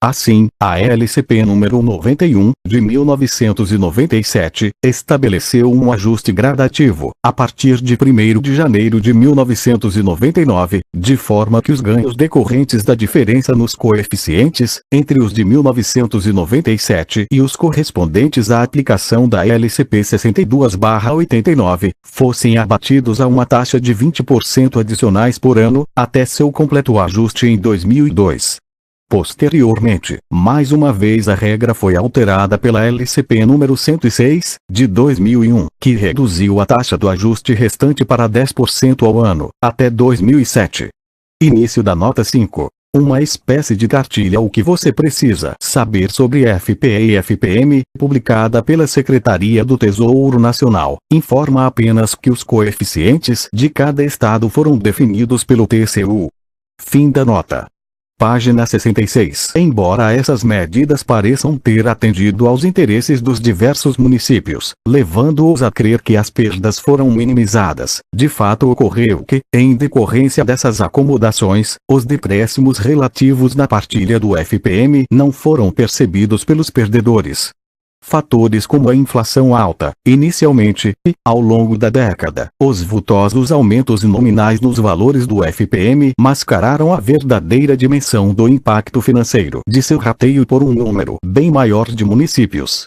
Assim, a LCP número 91, de 1997, estabeleceu um ajuste gradativo, a partir de 1º de janeiro de 1999, de forma que os ganhos decorrentes da diferença nos coeficientes, entre os de 1997 e os correspondentes à aplicação da LCP 62/89, fossem abatidos a uma taxa de 20% adicionais por ano, até seu completo ajuste em 2002. Posteriormente, mais uma vez a regra foi alterada pela LCP número 106, de 2001, que reduziu a taxa do ajuste restante para 10% ao ano, até 2007. Início da nota 5. Uma espécie de cartilha o que você precisa saber sobre FPE e FPM, publicada pela Secretaria do Tesouro Nacional, informa apenas que os coeficientes de cada estado foram definidos pelo TCU. Fim da nota. Página 66. Embora essas medidas pareçam ter atendido aos interesses dos diversos municípios, levando-os a crer que as perdas foram minimizadas, de fato ocorreu que, em decorrência dessas acomodações, os decréscimos relativos na partilha do FPM não foram percebidos pelos perdedores. Fatores como a inflação alta, inicialmente, e, ao longo da década, os vultosos aumentos nominais nos valores do FPM mascararam a verdadeira dimensão do impacto financeiro de seu rateio por um número bem maior de municípios.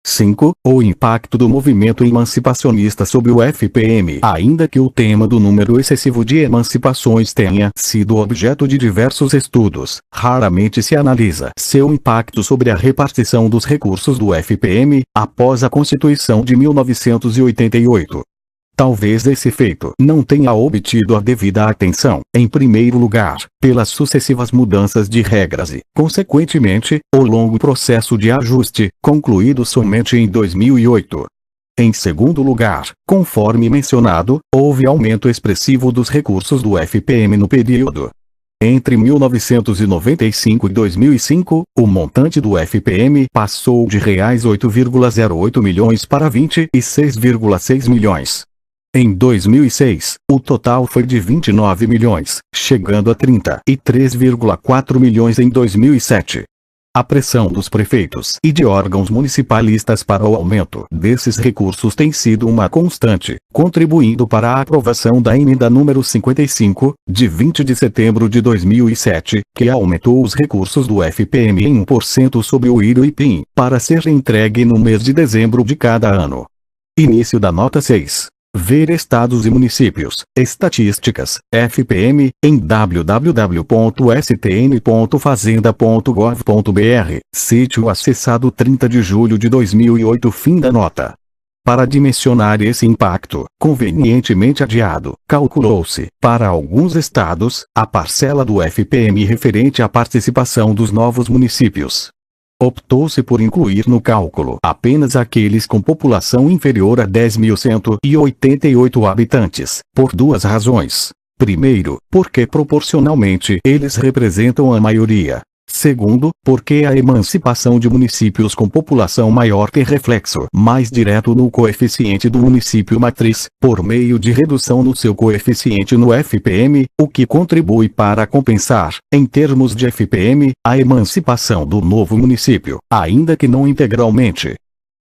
5. O impacto do movimento emancipacionista sobre o FPM. Ainda que o tema do número excessivo de emancipações tenha sido objeto de diversos estudos, raramente se analisa seu impacto sobre a repartição dos recursos do FPM, após a Constituição de 1988. Talvez esse feito não tenha obtido a devida atenção, em primeiro lugar, pelas sucessivas mudanças de regras e, consequentemente, o longo processo de ajuste, concluído somente em 2008. Em segundo lugar, conforme mencionado, houve aumento expressivo dos recursos do FPM no período. Entre 1995 e 2005, o montante do FPM passou de R$ 8,08 milhões para 26,6 milhões. Em 2006, o total foi de 29 milhões, chegando a 33,4 milhões em 2007. A pressão dos prefeitos e de órgãos municipalistas para o aumento desses recursos tem sido uma constante, contribuindo para a aprovação da emenda número 55, de 20 de setembro de 2007, que aumentou os recursos do FPM em 1% sobre o IRO-IPIM, para ser entregue no mês de dezembro de cada ano. Início da nota 6. Ver estados e municípios, estatísticas, FPM, em www.stn.fazenda.gov.br, sítio acessado 30 de julho de 2008. Fim da nota. Para dimensionar esse impacto, convenientemente adiado, calculou-se, para alguns estados, a parcela do FPM referente à participação dos novos municípios. Optou-se por incluir no cálculo apenas aqueles com população inferior a 10.188 habitantes, por duas razões. Primeiro, porque proporcionalmente eles representam a maioria. Segundo, porque a emancipação de municípios com população maior tem reflexo mais direto no coeficiente do município matriz, por meio de redução no seu coeficiente no FPM, o que contribui para compensar, em termos de FPM, a emancipação do novo município, ainda que não integralmente.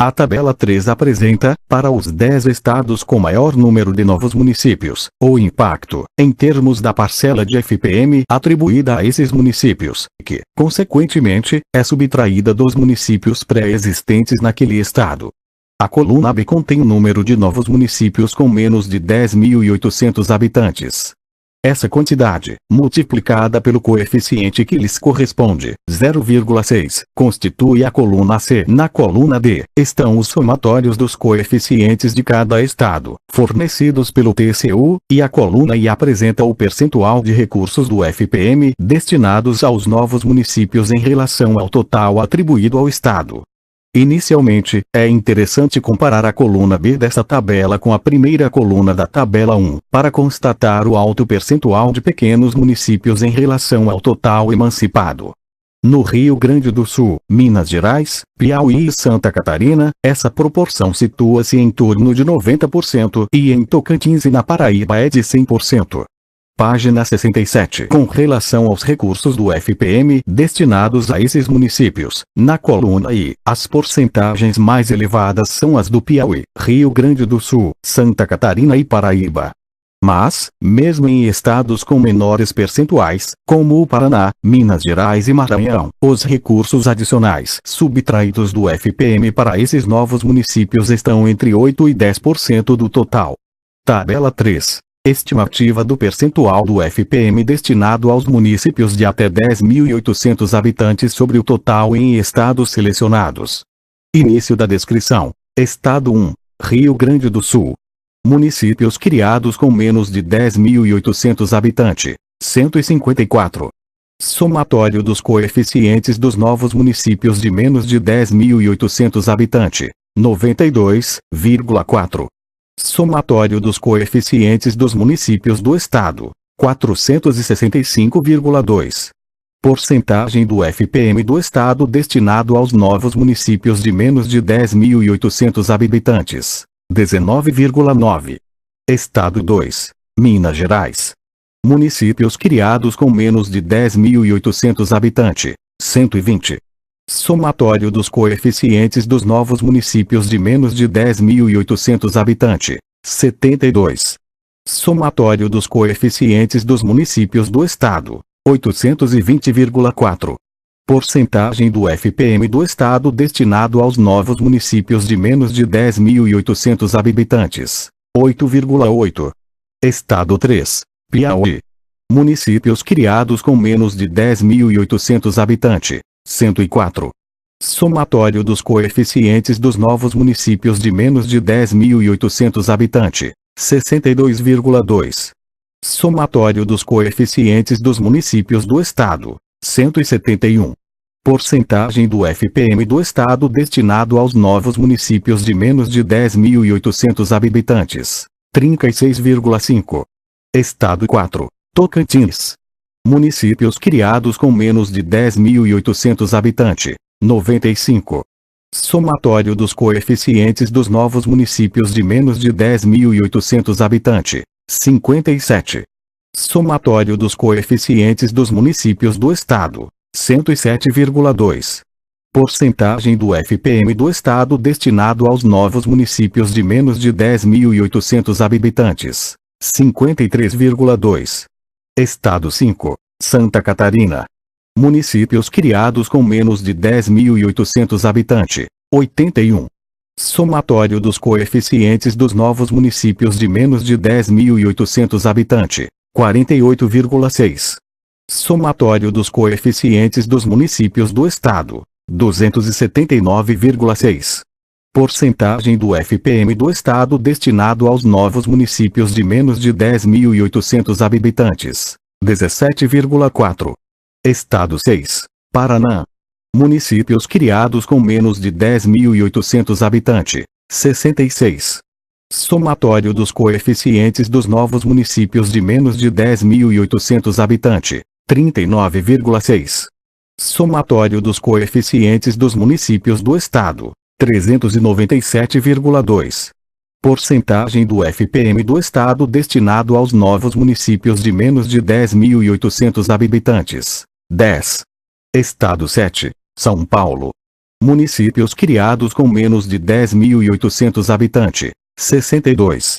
A tabela 3 apresenta, para os 10 estados com maior número de novos municípios, o impacto, em termos da parcela de FPM atribuída a esses municípios, que, consequentemente, é subtraída dos municípios pré-existentes naquele estado. A coluna B contém o número de novos municípios com menos de 10.800 habitantes. Essa quantidade, multiplicada pelo coeficiente que lhes corresponde, 0,6, constitui a coluna C. Na coluna D, estão os somatórios dos coeficientes de cada estado, fornecidos pelo TCU, e a coluna I apresenta o percentual de recursos do FPM destinados aos novos municípios em relação ao total atribuído ao estado. Inicialmente, é interessante comparar a coluna B desta tabela com a primeira coluna da tabela 1, para constatar o alto percentual de pequenos municípios em relação ao total emancipado. No Rio Grande do Sul, Minas Gerais, Piauí e Santa Catarina, essa proporção situa-se em torno de 90% e em Tocantins e na Paraíba é de 100%. Página 67. Com relação aos recursos do FPM destinados a esses municípios, na coluna I, as porcentagens mais elevadas são as do Piauí, Rio Grande do Sul, Santa Catarina e Paraíba. Mas, mesmo em estados com menores percentuais, como o Paraná, Minas Gerais e Maranhão, os recursos adicionais subtraídos do FPM para esses novos municípios estão entre 8% e 10% do total. Tabela 3. Estimativa do percentual do FPM destinado aos municípios de até 10.800 habitantes sobre o total em estados selecionados. Início da descrição. Estado 1. Rio Grande do Sul. Municípios criados com menos de 10.800 habitantes. 154. Somatório dos coeficientes dos novos municípios de menos de 10.800 habitantes. 92,4. Somatório dos coeficientes dos municípios do estado, 465,2. Porcentagem do FPM do estado destinado aos novos municípios de menos de 10.800 habitantes, 19,9. Estado 2. Minas Gerais. Municípios criados com menos de 10.800 habitantes, 120. Somatório dos coeficientes dos novos municípios de menos de 10.800 habitantes, 72. Somatório dos coeficientes dos municípios do estado, 820,4. Porcentagem do FPM do estado destinado aos novos municípios de menos de 10.800 habitantes, 8,8. Estado 3. Piauí. Municípios criados com menos de 10.800 habitantes, 104. Somatório dos coeficientes dos novos municípios de menos de 10.800 habitantes, 62,2. Somatório dos coeficientes dos municípios do estado, 171. Porcentagem do FPM do estado destinado aos novos municípios de menos de 10.800 habitantes, 36,5. Estado 4. Tocantins. Municípios criados com menos de 10.800 habitantes, 95. Somatório dos coeficientes dos novos municípios de menos de 10.800 habitantes, 57. Somatório dos coeficientes dos municípios do estado, 107,2. Porcentagem do FPM do estado destinado aos novos municípios de menos de 10.800 habitantes, 53,2. Estado 5. Santa Catarina. Municípios criados com menos de 10.800 habitantes, 81. Somatório dos coeficientes dos novos municípios de menos de 10.800 habitantes, 48,6. Somatório dos coeficientes dos municípios do estado, 279,6. Porcentagem do FPM do estado destinado aos novos municípios de menos de 10.800 habitantes, 17,4. Estado 6. Paraná. Municípios criados com menos de 10.800 habitantes, 66. Somatório dos coeficientes dos novos municípios de menos de 10.800 habitantes, 39,6. Somatório dos coeficientes dos municípios do Estado, 397,2. Porcentagem do FPM do Estado destinado aos novos municípios de menos de 10.800 habitantes, 10. Estado 7, São Paulo. Municípios criados com menos de 10.800 habitantes, 62.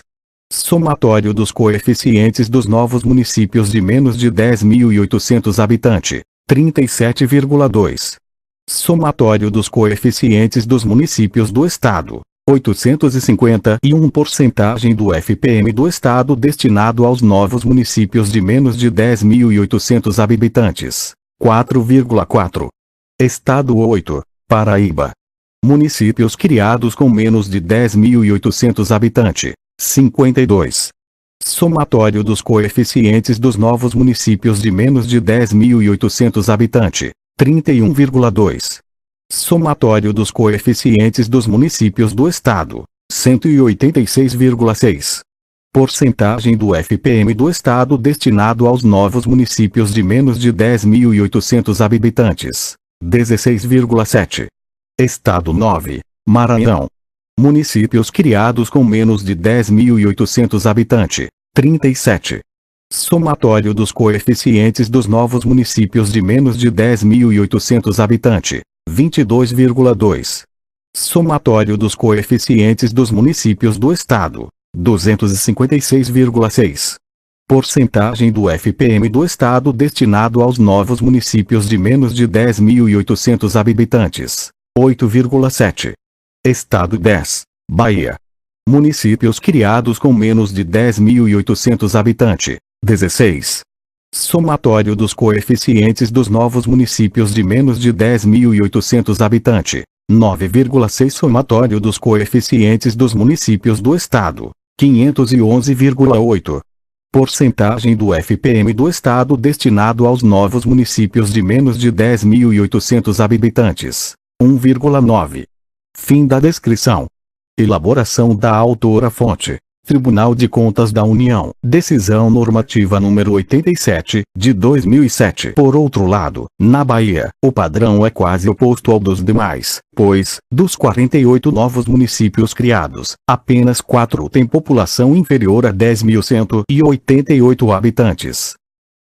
Somatório dos coeficientes dos novos municípios de menos de 10.800 habitantes, 37,2. Somatório dos coeficientes dos municípios do Estado, 851. Porcentagem do FPM do Estado destinado aos novos municípios de menos de 10.800 habitantes, 4,4. Estado 8, Paraíba. Municípios criados com menos de 10.800 habitantes, 52. Somatório dos coeficientes dos novos municípios de menos de 10.800 habitantes, 31,2. Somatório dos coeficientes dos municípios do Estado, 186,6. Porcentagem do FPM do Estado destinado aos novos municípios de menos de 10.800 habitantes, 16,7. Estado 9, Maranhão. Municípios criados com menos de 10.800 habitantes, 37. Somatório dos coeficientes dos novos municípios de menos de 10.800 habitantes, 22,2. Somatório dos coeficientes dos municípios do Estado, 256,6. Porcentagem do FPM do Estado destinado aos novos municípios de menos de 10.800 habitantes, 8,7. Estado 10, Bahia. Municípios criados com menos de 10.800 habitantes, 16. Somatório dos coeficientes dos novos municípios de menos de 10.800 habitantes, 9,6. Somatório dos coeficientes dos municípios do Estado, 511,8. Porcentagem do FPM do Estado destinado aos novos municípios de menos de 10.800 habitantes, 1,9. Fim da descrição. Elaboração da autora-fonte: Tribunal de Contas da União. Decisão normativa número 87, de 2007. Por outro lado, na Bahia, o padrão é quase oposto ao dos demais, pois, dos 48 novos municípios criados, apenas 4 têm população inferior a 10.188 habitantes.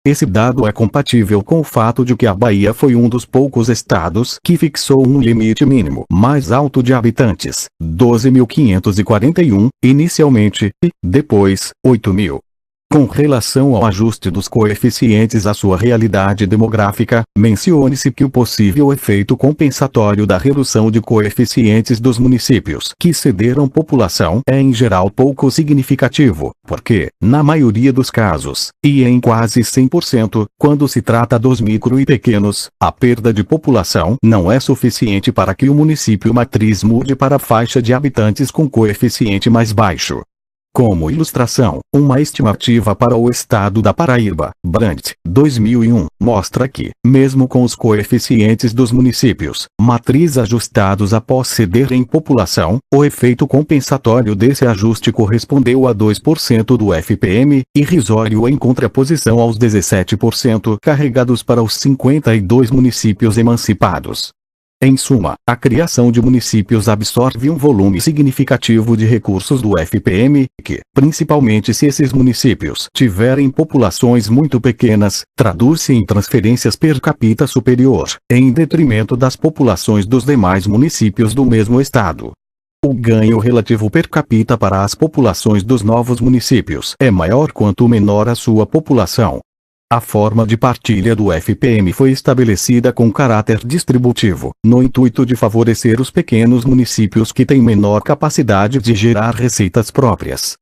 Esse dado é compatível com o fato de que a Bahia foi um dos poucos estados que fixou um limite mínimo mais alto de habitantes, 12.541, inicialmente, e, depois, 8.000. Com relação ao ajuste dos coeficientes à sua realidade demográfica, mencione-se que o possível efeito compensatório da redução de coeficientes dos municípios que cederam população é em geral pouco significativo, porque, na maioria dos casos, e em quase 100%, quando se trata dos micro e pequenos, a perda de população não é suficiente para que o município matriz mude para a faixa de habitantes com coeficiente mais baixo. Como ilustração, uma estimativa para o estado da Paraíba, Brandt, 2001, mostra que, mesmo com os coeficientes dos municípios, matriz ajustados após ceder em população, o efeito compensatório desse ajuste correspondeu a 2% do FPM, irrisório em contraposição aos 17% carregados para os 52 municípios emancipados. Em suma, a criação de municípios absorve um volume significativo de recursos do FPM, que, principalmente se esses municípios tiverem populações muito pequenas, traduz-se em transferências per capita superior, em detrimento das populações dos demais municípios do mesmo estado. O ganho relativo per capita para as populações dos novos municípios é maior quanto menor a sua população. A forma de partilha do FPM foi estabelecida com caráter distributivo, no intuito de favorecer os pequenos municípios que têm menor capacidade de gerar receitas próprias.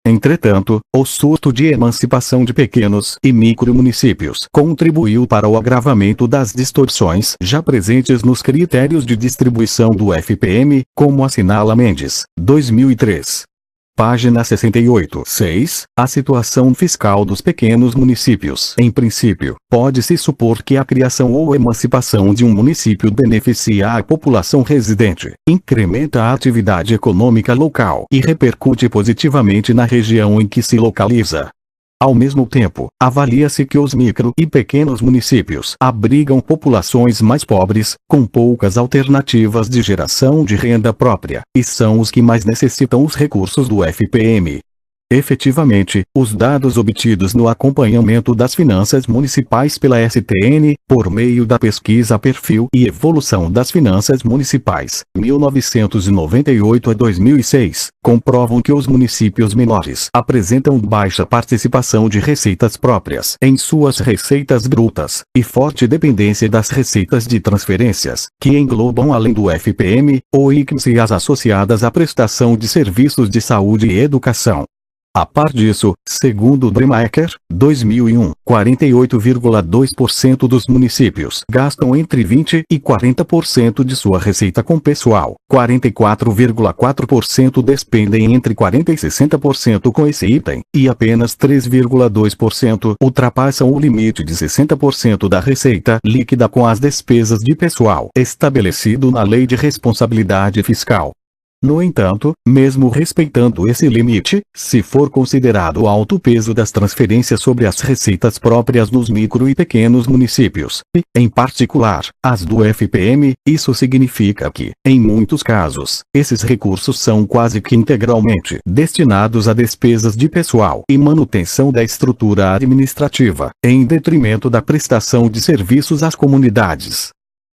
Entretanto, o surto de emancipação de pequenos e micromunicípios contribuiu para o agravamento das distorções já presentes nos critérios de distribuição do FPM, como assinala Mendes, 2003. Página 68. 6. A situação fiscal dos pequenos municípios. Em princípio, pode-se supor que a criação ou emancipação de um município beneficia a população residente, incrementa a atividade econômica local e repercute positivamente na região em que se localiza. Ao mesmo tempo, avalia-se que os micro e pequenos municípios abrigam populações mais pobres, com poucas alternativas de geração de renda própria, e são os que mais necessitam os recursos do FPM. Efetivamente, os dados obtidos no acompanhamento das finanças municipais pela STN, por meio da pesquisa Perfil e Evolução das Finanças Municipais, 1998 a 2006, comprovam que os municípios menores apresentam baixa participação de receitas próprias em suas receitas brutas, e forte dependência das receitas de transferências, que englobam além do FPM, o ICMS e as associadas à prestação de serviços de saúde e educação. A par disso, segundo Dremacher, 2001, 48,2% dos municípios gastam entre 20% e 40% de sua receita com pessoal, 44,4% despendem entre 40% e 60% com esse item, e apenas 3,2% ultrapassam o limite de 60% da receita líquida com as despesas de pessoal estabelecido na Lei de Responsabilidade Fiscal. No entanto, mesmo respeitando esse limite, se for considerado alto o peso das transferências sobre as receitas próprias nos micro e pequenos municípios, e, em particular, as do FPM, isso significa que, em muitos casos, esses recursos são quase que integralmente destinados a despesas de pessoal e manutenção da estrutura administrativa, em detrimento da prestação de serviços às comunidades.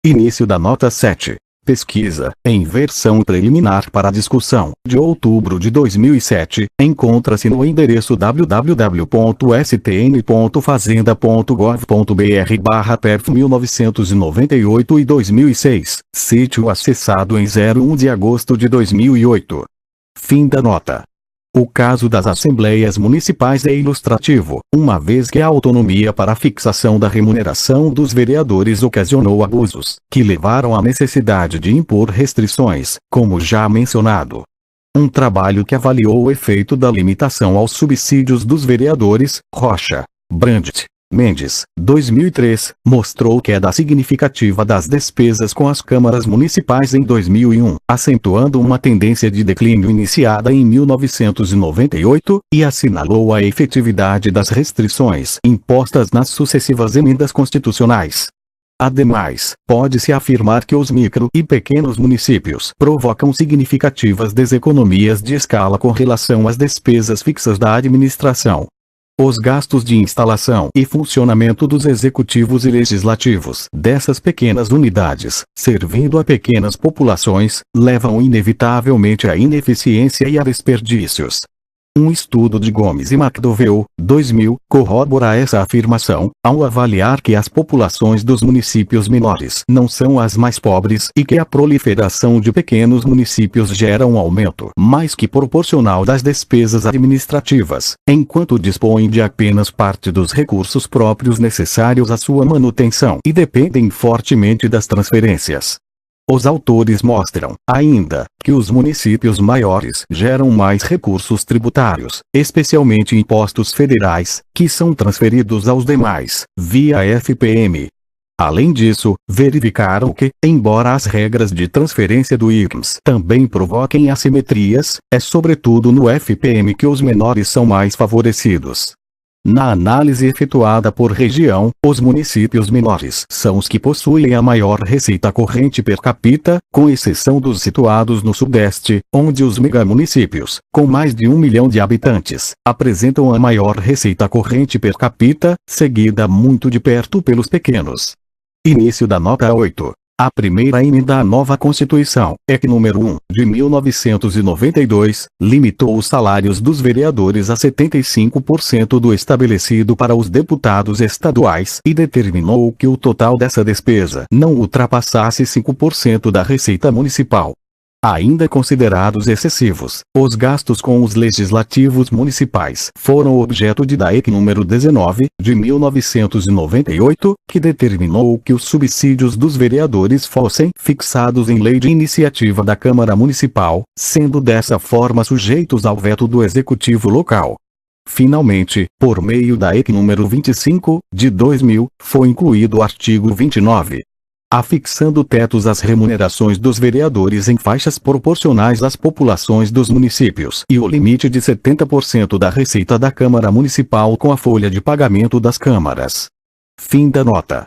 Início da nota 7. Pesquisa, em versão preliminar para discussão, de outubro de 2007, encontra-se no endereço www.stn.fazenda.gov.br/perf 1998 e 2006, sítio acessado em 01 de agosto de 2008. Fim da nota. O caso das assembleias municipais é ilustrativo, uma vez que a autonomia para a fixação da remuneração dos vereadores ocasionou abusos, que levaram à necessidade de impor restrições, como já mencionado. Um trabalho que avaliou o efeito da limitação aos subsídios dos vereadores, Rocha, Brandt, Mendes, 2003, mostrou queda significativa das despesas com as câmaras municipais em 2001, acentuando uma tendência de declínio iniciada em 1998, e assinalou a efetividade das restrições impostas nas sucessivas emendas constitucionais. Ademais, pode-se afirmar que os micro e pequenos municípios provocam significativas deseconomias de escala com relação às despesas fixas da administração. Os gastos de instalação e funcionamento dos executivos e legislativos dessas pequenas unidades, servindo a pequenas populações, levam inevitavelmente à ineficiência e a desperdícios. Um estudo de Gomes e McDowell, 2000, corrobora essa afirmação, ao avaliar que as populações dos municípios menores não são as mais pobres e que a proliferação de pequenos municípios gera um aumento mais que proporcional das despesas administrativas, enquanto dispõem de apenas parte dos recursos próprios necessários à sua manutenção e dependem fortemente das transferências. Os autores mostram, ainda, que os municípios maiores geram mais recursos tributários, especialmente impostos federais, que são transferidos aos demais, via FPM. Além disso, verificaram que, embora as regras de transferência do ICMS também provoquem assimetrias, é sobretudo no FPM que os menores são mais favorecidos. Na análise efetuada por região, os municípios menores são os que possuem a maior receita corrente per capita, com exceção dos situados no Sudeste, onde os megamunicípios, com mais de 1 milhão de habitantes, apresentam a maior receita corrente per capita, seguida muito de perto pelos pequenos. Início da nota 8. A primeira emenda à nova Constituição, EC número 1, de 1992, limitou os salários dos vereadores a 75% do estabelecido para os deputados estaduais e determinou que o total dessa despesa não ultrapassasse 5% da receita municipal. ainda considerados excessivos. Os gastos com os legislativos municipais foram objeto de DAEC número 19, de 1998, que determinou que os subsídios dos vereadores fossem fixados em lei de iniciativa da Câmara Municipal, sendo dessa forma sujeitos ao veto do Executivo local. Finalmente, por meio da EC número 25, de 2000, foi incluído o artigo 29. Afixando tetos às remunerações dos vereadores em faixas proporcionais às populações dos municípios e o limite de 70% da receita da Câmara Municipal com a folha de pagamento das câmaras. Fim da nota.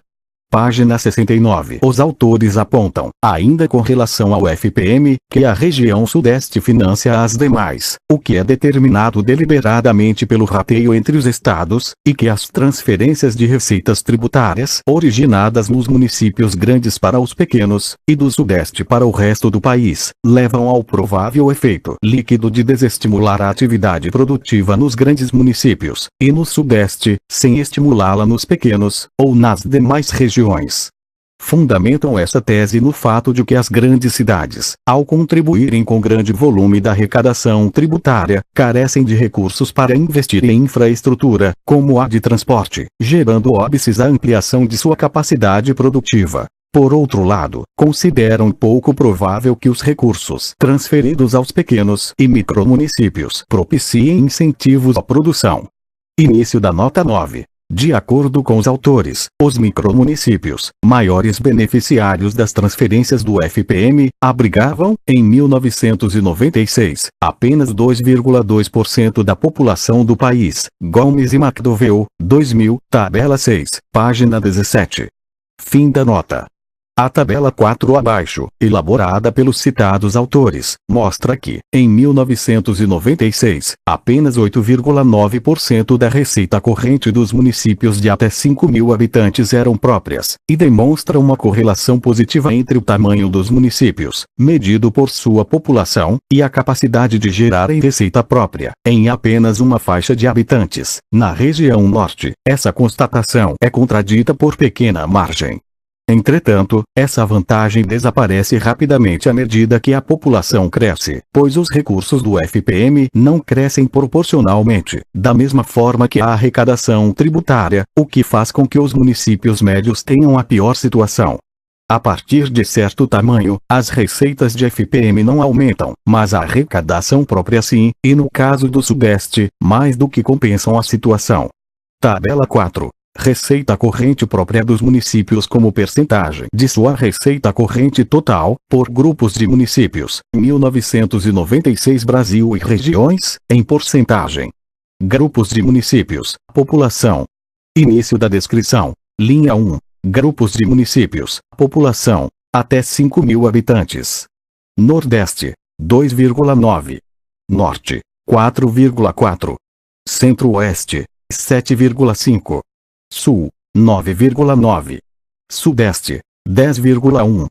Página 69. Os autores apontam, ainda com relação ao FPM, que a região Sudeste financia as demais, o que é determinado deliberadamente pelo rateio entre os estados, e que as transferências de receitas tributárias originadas nos municípios grandes para os pequenos, e do Sudeste para o resto do país, levam ao provável efeito líquido de desestimular a atividade produtiva nos grandes municípios, e no Sudeste, sem estimulá-la nos pequenos, ou nas demais regiões. Fundamentam essa tese no fato de que as grandes cidades, ao contribuírem com grande volume da arrecadação tributária, carecem de recursos para investir em infraestrutura, como a de transporte, gerando óbices à ampliação de sua capacidade produtiva. Por outro lado, consideram pouco provável que os recursos transferidos aos pequenos e micromunicípios propiciem incentivos à produção. Início da nota 9. De acordo com os autores, os micromunicípios, maiores beneficiários das transferências do FPM, abrigavam, em 1996, apenas 2,2% da população do país. Gomes e McDowell, 2000, tabela 6, página 17. Fim da nota. A tabela 4 abaixo, elaborada pelos citados autores, mostra que, em 1996, apenas 8,9% da receita corrente dos municípios de até 5.000 habitantes eram próprias, e demonstra uma correlação positiva entre o tamanho dos municípios, medido por sua população, e a capacidade de gerarem receita própria, em apenas uma faixa de habitantes. Na região norte, essa constatação é contradita por pequena margem. Entretanto, essa vantagem desaparece rapidamente à medida que a população cresce, pois os recursos do FPM não crescem proporcionalmente, da mesma forma que a arrecadação tributária, o que faz com que os municípios médios tenham a pior situação. A partir de certo tamanho, as receitas de FPM não aumentam, mas a arrecadação própria sim, e no caso do Sudeste, mais do que compensam a situação. Tabela 4. Receita corrente própria dos municípios como percentagem de sua receita corrente total, por grupos de municípios, 1996 Brasil e regiões, em porcentagem. Grupos de municípios, população. Início da descrição. Linha 1. Grupos de municípios, população, até 5.000 habitantes. Nordeste, 2,9. Norte, 4,4. Centro-Oeste, 7,5. Sul, 9,9. Sudeste, 10,1.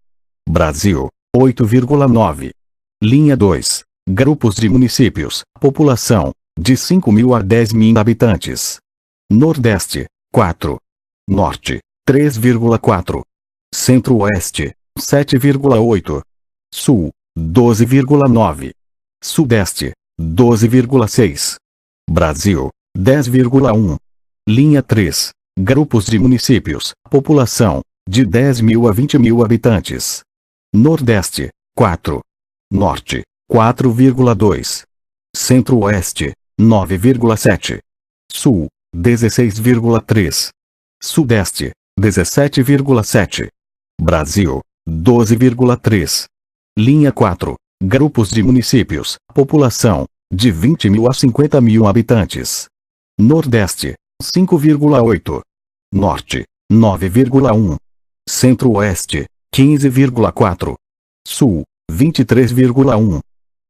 Brasil, 8,9. Linha 2. Grupos de municípios, população, de 5.000 a 10.000 habitantes. Nordeste, 4. Norte, 3,4. Centro-Oeste, 7,8. Sul, 12,9. Sudeste, 12,6. Brasil, 10,1. Linha 3. Grupos de municípios, população, de 10.000 a 20.000 habitantes. Nordeste, 4. Norte, 4,2. Centro-Oeste, 9,7. Sul, 16,3. Sudeste, 17,7. Brasil, 12,3. Linha 4. Grupos de municípios, população, de 20.000 a 50.000 habitantes. Nordeste, 5,8. Norte, 9,1. Centro-Oeste, 15,4. Sul, 23,1.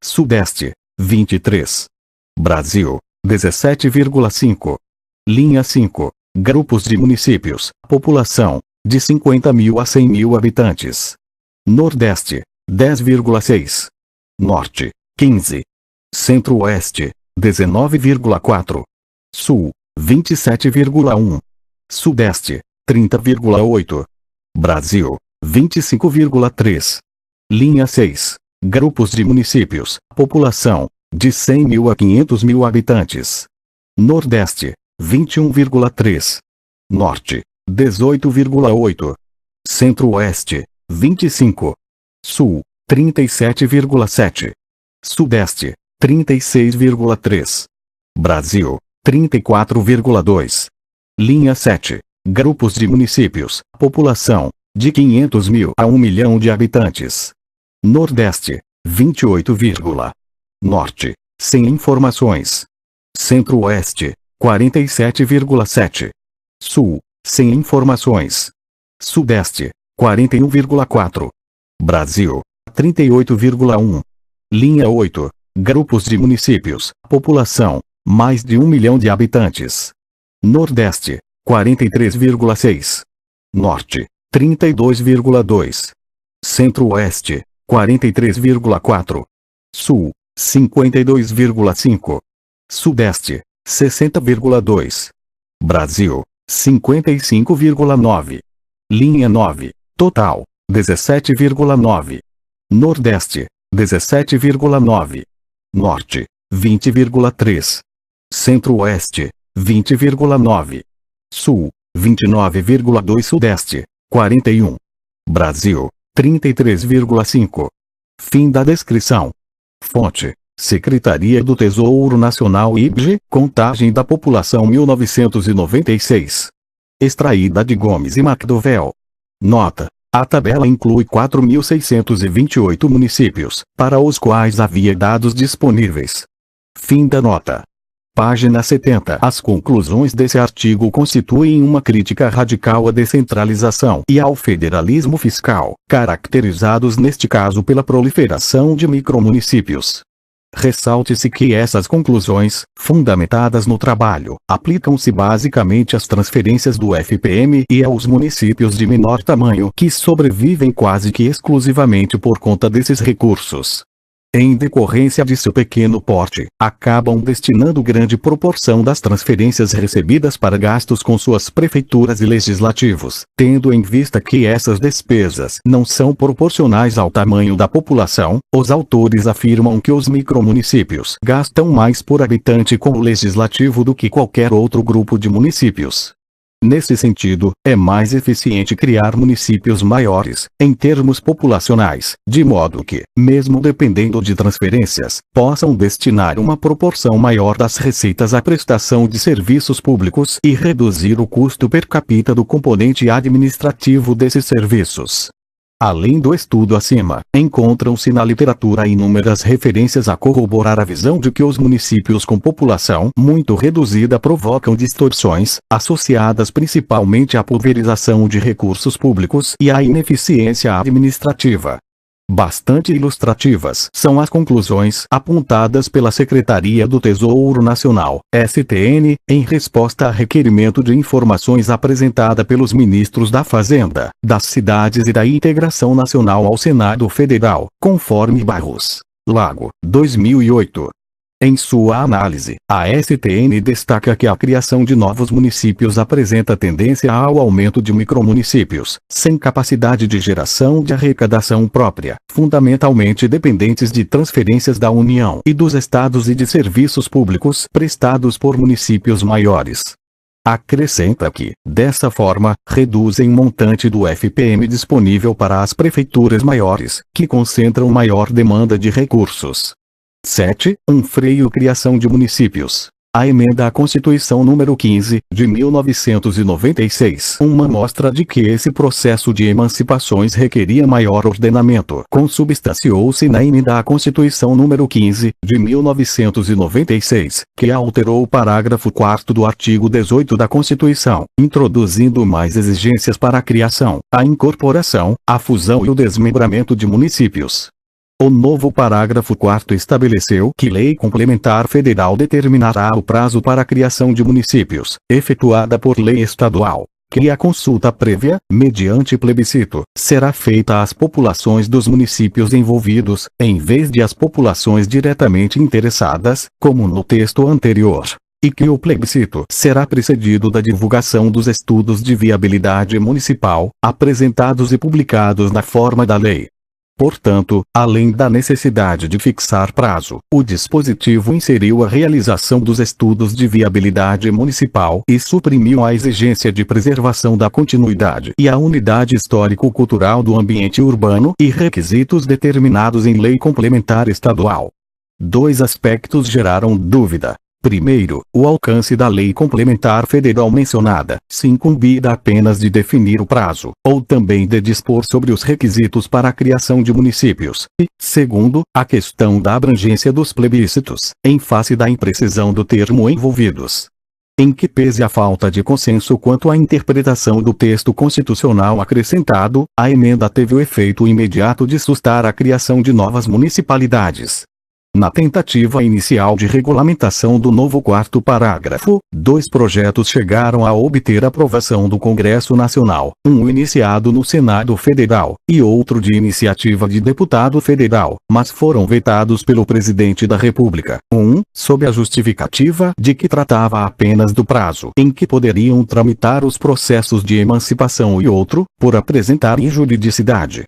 Sudeste, 23. Brasil, 17,5. Linha 5. Grupos de municípios, população, de 50.000 a 100.000 habitantes. Nordeste, 10,6. Norte, 15. Centro-Oeste, 19,4. Sul, 27,1. Sudeste, 30,8. Brasil, 25,3. Linha 6. Grupos de municípios. População: de 100 mil a 500 mil habitantes. Nordeste: 21,3. Norte: 18,8. Centro-Oeste: 25. Sul: 37,7. Sudeste: 36,3. Brasil: 34,2. Linha 7. Grupos de municípios. População: de 500 mil a 1 milhão de habitantes. Nordeste: 28, Norte: sem informações. Centro-Oeste: 47,7. Sul: sem informações. Sudeste: 41,4. Brasil: 38,1. Linha 8. Grupos de municípios. População: mais de 1 milhão de habitantes. Nordeste: 43,6. Norte: 32,2. Centro-Oeste: 43,4. Sul: 52,5. Sudeste: 60,2. Brasil: 55,9. Linha 9. Total: 17,9. Nordeste: 17,9. Norte: 20,3. Centro-Oeste: 20,9. Sul: 29,2. Sudeste: 41. Brasil: 33,5. Fim da descrição. Fonte: Secretaria do Tesouro Nacional IBGE, Contagem da População 1996. Extraída de Gomes e McDowell. Nota: a tabela inclui 4.628 municípios, para os quais havia dados disponíveis. Fim da nota. Página 70. As conclusões desse artigo constituem uma crítica radical à descentralização e ao federalismo fiscal, caracterizados neste caso pela proliferação de micromunicípios. Ressalte-se que essas conclusões, fundamentadas no trabalho, aplicam-se basicamente às transferências do FPM e aos municípios de menor tamanho que sobrevivem quase que exclusivamente por conta desses recursos. Em decorrência de seu pequeno porte, acabam destinando grande proporção das transferências recebidas para gastos com suas prefeituras e legislativos, tendo em vista que essas despesas não são proporcionais ao tamanho da população. Os autores afirmam que os micromunicípios gastam mais por habitante com o legislativo do que qualquer outro grupo de municípios. Nesse sentido, é mais eficiente criar municípios maiores, em termos populacionais, de modo que, mesmo dependendo de transferências, possam destinar uma proporção maior das receitas à prestação de serviços públicos e reduzir o custo per capita do componente administrativo desses serviços. Além do estudo acima, encontram-se na literatura inúmeras referências a corroborar a visão de que os municípios com população muito reduzida provocam distorções, associadas principalmente à pulverização de recursos públicos e à ineficiência administrativa. Bastante ilustrativas são as conclusões apontadas pela Secretaria do Tesouro Nacional, STN, em resposta a requerimento de informações apresentada pelos ministros da Fazenda, das Cidades e da Integração Nacional ao Senado Federal, conforme Barros, Lago, 2008. Em sua análise, a STN destaca que a criação de novos municípios apresenta tendência ao aumento de micromunicípios, sem capacidade de geração de arrecadação própria, fundamentalmente dependentes de transferências da União e dos estados e de serviços públicos prestados por municípios maiores. Acrescenta que, dessa forma, reduzem o montante do FPM disponível para as prefeituras maiores, que concentram maior demanda de recursos. 7. Um freio criação de municípios. A emenda à Constituição número 15, de 1996, uma mostra de que esse processo de emancipações requeria maior ordenamento, consubstanciou-se na emenda à Constituição número 15, de 1996, que alterou o parágrafo 4º do artigo 18 da Constituição, introduzindo mais exigências para a criação, a incorporação, a fusão e o desmembramento de municípios. O novo parágrafo 4º estabeleceu que lei complementar federal determinará o prazo para a criação de municípios, efetuada por lei estadual, que a consulta prévia, mediante plebiscito, será feita às populações dos municípios envolvidos, em vez de às populações diretamente interessadas, como no texto anterior, e que o plebiscito será precedido da divulgação dos estudos de viabilidade municipal, apresentados e publicados na forma da lei. Portanto, além da necessidade de fixar prazo, o dispositivo inseriu a realização dos estudos de viabilidade municipal e suprimiu a exigência de preservação da continuidade e a unidade histórico-cultural do ambiente urbano e requisitos determinados em lei complementar estadual. Dois aspectos geraram dúvida. Primeiro, o alcance da lei complementar federal mencionada, se incumbida apenas de definir o prazo, ou também de dispor sobre os requisitos para a criação de municípios. E, segundo, a questão da abrangência dos plebiscitos, em face da imprecisão do termo envolvidos. Em que pese a falta de consenso quanto à interpretação do texto constitucional acrescentado, a emenda teve o efeito imediato de sustar a criação de novas municipalidades. Na tentativa inicial de regulamentação do novo quarto parágrafo, dois projetos chegaram a obter aprovação do Congresso Nacional, um iniciado no Senado Federal, e outro de iniciativa de deputado federal, mas foram vetados pelo Presidente da República. Um, sob a justificativa de que tratava apenas do prazo em que poderiam tramitar os processos de emancipação, e outro, por apresentar injuridicidade.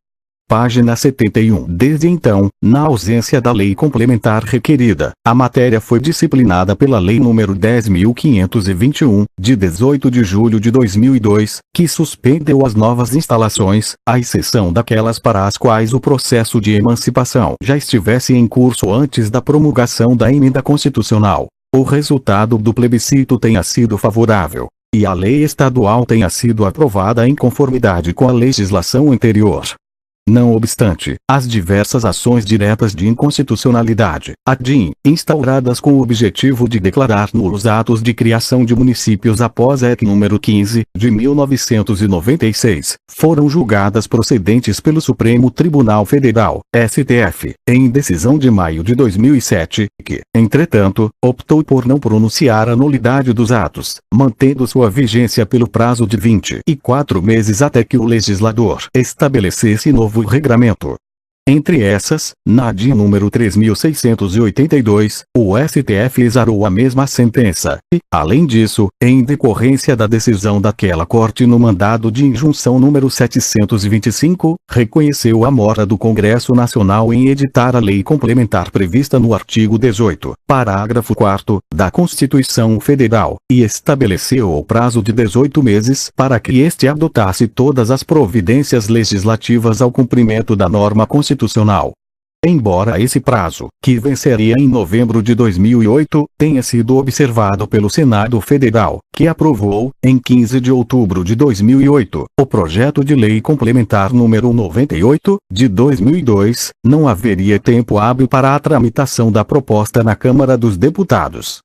Página 71. Desde então, na ausência da lei complementar requerida, a matéria foi disciplinada pela Lei nº 10.521, de 18 de julho de 2002, que suspendeu as novas instalações, à exceção daquelas para as quais o processo de emancipação já estivesse em curso antes da promulgação da emenda constitucional. O resultado do plebiscito tenha sido favorável, e a lei estadual tenha sido aprovada em conformidade com a legislação anterior. Não obstante, as diversas ações diretas de inconstitucionalidade, ADIM, instauradas com o objetivo de declarar nulos atos de criação de municípios após a EC nº 15, de 1996, foram julgadas procedentes pelo Supremo Tribunal Federal, STF, em decisão de maio de 2007, que, entretanto, optou por não pronunciar a nulidade dos atos, mantendo sua vigência pelo prazo de 24 meses até que o legislador estabelecesse novo regramento. Entre essas, na ADIM número 3.682, o STF exarou a mesma sentença, e, além disso, em decorrência da decisão daquela Corte no mandado de injunção número 725, reconheceu a mora do Congresso Nacional em editar a lei complementar prevista no artigo 18, parágrafo 4º, da Constituição Federal, e estabeleceu o prazo de 18 meses para que este adotasse todas as providências legislativas ao cumprimento da norma constitucional. Embora esse prazo, que venceria em novembro de 2008, tenha sido observado pelo Senado Federal, que aprovou, em 15 de outubro de 2008, o projeto de lei complementar número 98, de 2002, não haveria tempo hábil para a tramitação da proposta na Câmara dos Deputados.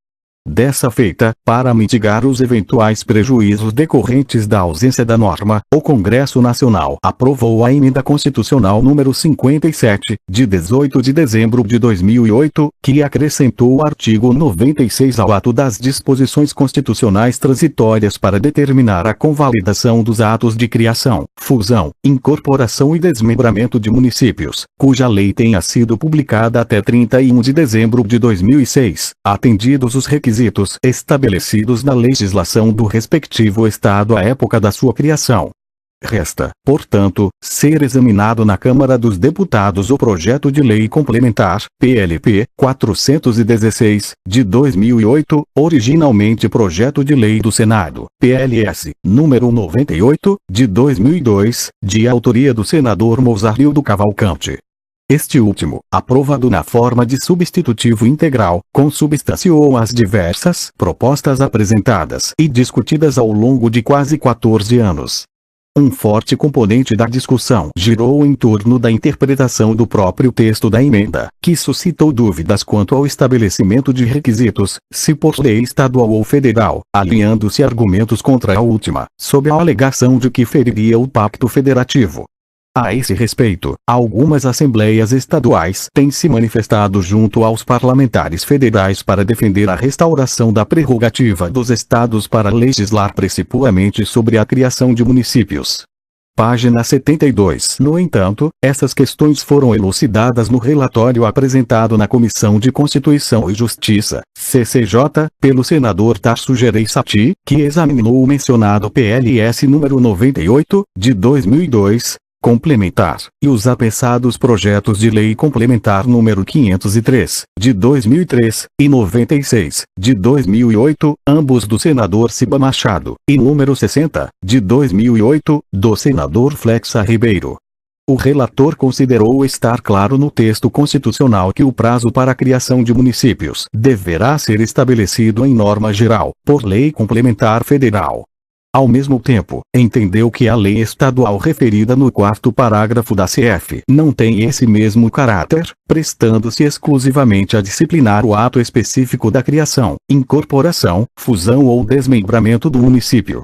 Dessa feita, para mitigar os eventuais prejuízos decorrentes da ausência da norma, o Congresso Nacional aprovou a Emenda Constitucional número 57, de 18 de dezembro de 2008, que acrescentou o artigo 96 ao ato das disposições constitucionais transitórias para determinar a convalidação dos atos de criação, fusão, incorporação e desmembramento de municípios, cuja lei tenha sido publicada até 31 de dezembro de 2006, atendidos os requisitos estabelecidos na legislação do respectivo Estado à época da sua criação. Resta, portanto, ser examinado na Câmara dos Deputados o projeto de lei complementar, PLP, 416, de 2008, originalmente projeto de lei do Senado, PLS, número 98, de 2002, de autoria do senador Mozarrildo Cavalcante. Este último, aprovado na forma de substitutivo integral, consubstanciou as diversas propostas apresentadas e discutidas ao longo de quase 14 anos. Um forte componente da discussão girou em torno da interpretação do próprio texto da emenda, que suscitou dúvidas quanto ao estabelecimento de requisitos, se por lei estadual ou federal, alinhando-se argumentos contra a última, sob a alegação de que feriria o pacto federativo. A esse respeito, algumas assembleias estaduais têm se manifestado junto aos parlamentares federais para defender a restauração da prerrogativa dos estados para legislar principalmente sobre a criação de municípios. Página 72. No entanto, essas questões foram elucidadas no relatório apresentado na Comissão de Constituição e Justiça, CCJ, pelo senador Tarso Gereissati, que examinou o mencionado PLS número 98, de 2002, complementar, e os apensados projetos de lei complementar número 503, de 2003, e 96, de 2008, ambos do senador Ciba Machado, e número 60, de 2008, do senador Flexa Ribeiro. O relator considerou estar claro no texto constitucional que o prazo para a criação de municípios deverá ser estabelecido em norma geral, por lei complementar federal. Ao mesmo tempo, entendeu que a lei estadual referida no 4º parágrafo da CF não tem esse mesmo caráter, prestando-se exclusivamente a disciplinar o ato específico da criação, incorporação, fusão ou desmembramento do município.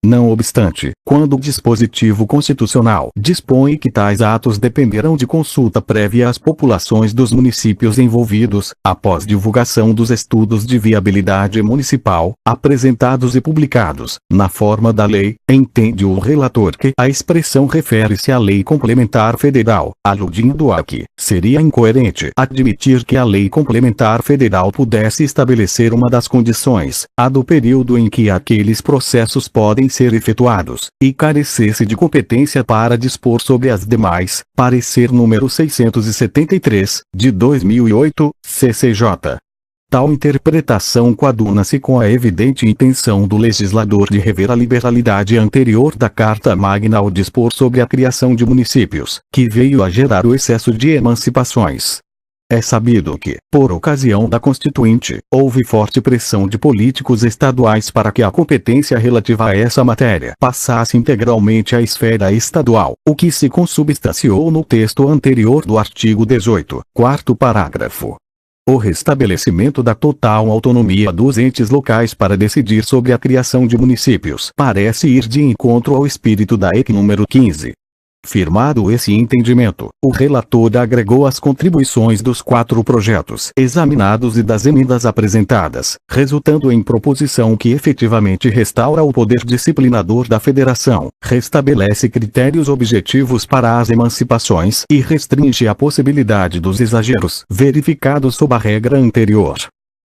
Não obstante, quando o dispositivo constitucional dispõe que tais atos dependerão de consulta prévia às populações dos municípios envolvidos, após divulgação dos estudos de viabilidade municipal, apresentados e publicados, na forma da lei, entende o relator que a expressão refere-se à Lei Complementar Federal, aludindo a que seria incoerente admitir que a Lei Complementar Federal pudesse estabelecer uma das condições, a do período em que aqueles processos podem ser efetuados, e carecesse de competência para dispor sobre as demais, parecer número 673, de 2008, CCJ. Tal interpretação coaduna-se com a evidente intenção do legislador de rever a liberalidade anterior da Carta Magna ao dispor sobre a criação de municípios, que veio a gerar o excesso de emancipações. É sabido que, por ocasião da Constituinte, houve forte pressão de políticos estaduais para que a competência relativa a essa matéria passasse integralmente à esfera estadual, o que se consubstanciou no texto anterior do artigo 18, 4º parágrafo. O restabelecimento da total autonomia dos entes locais para decidir sobre a criação de municípios parece ir de encontro ao espírito da EC número 15. Firmado esse entendimento, o relator agregou as contribuições dos 4 projetos examinados e das emendas apresentadas, resultando em proposição que efetivamente restaura o poder disciplinador da Federação, restabelece critérios objetivos para as emancipações e restringe a possibilidade dos exageros verificados sob a regra anterior.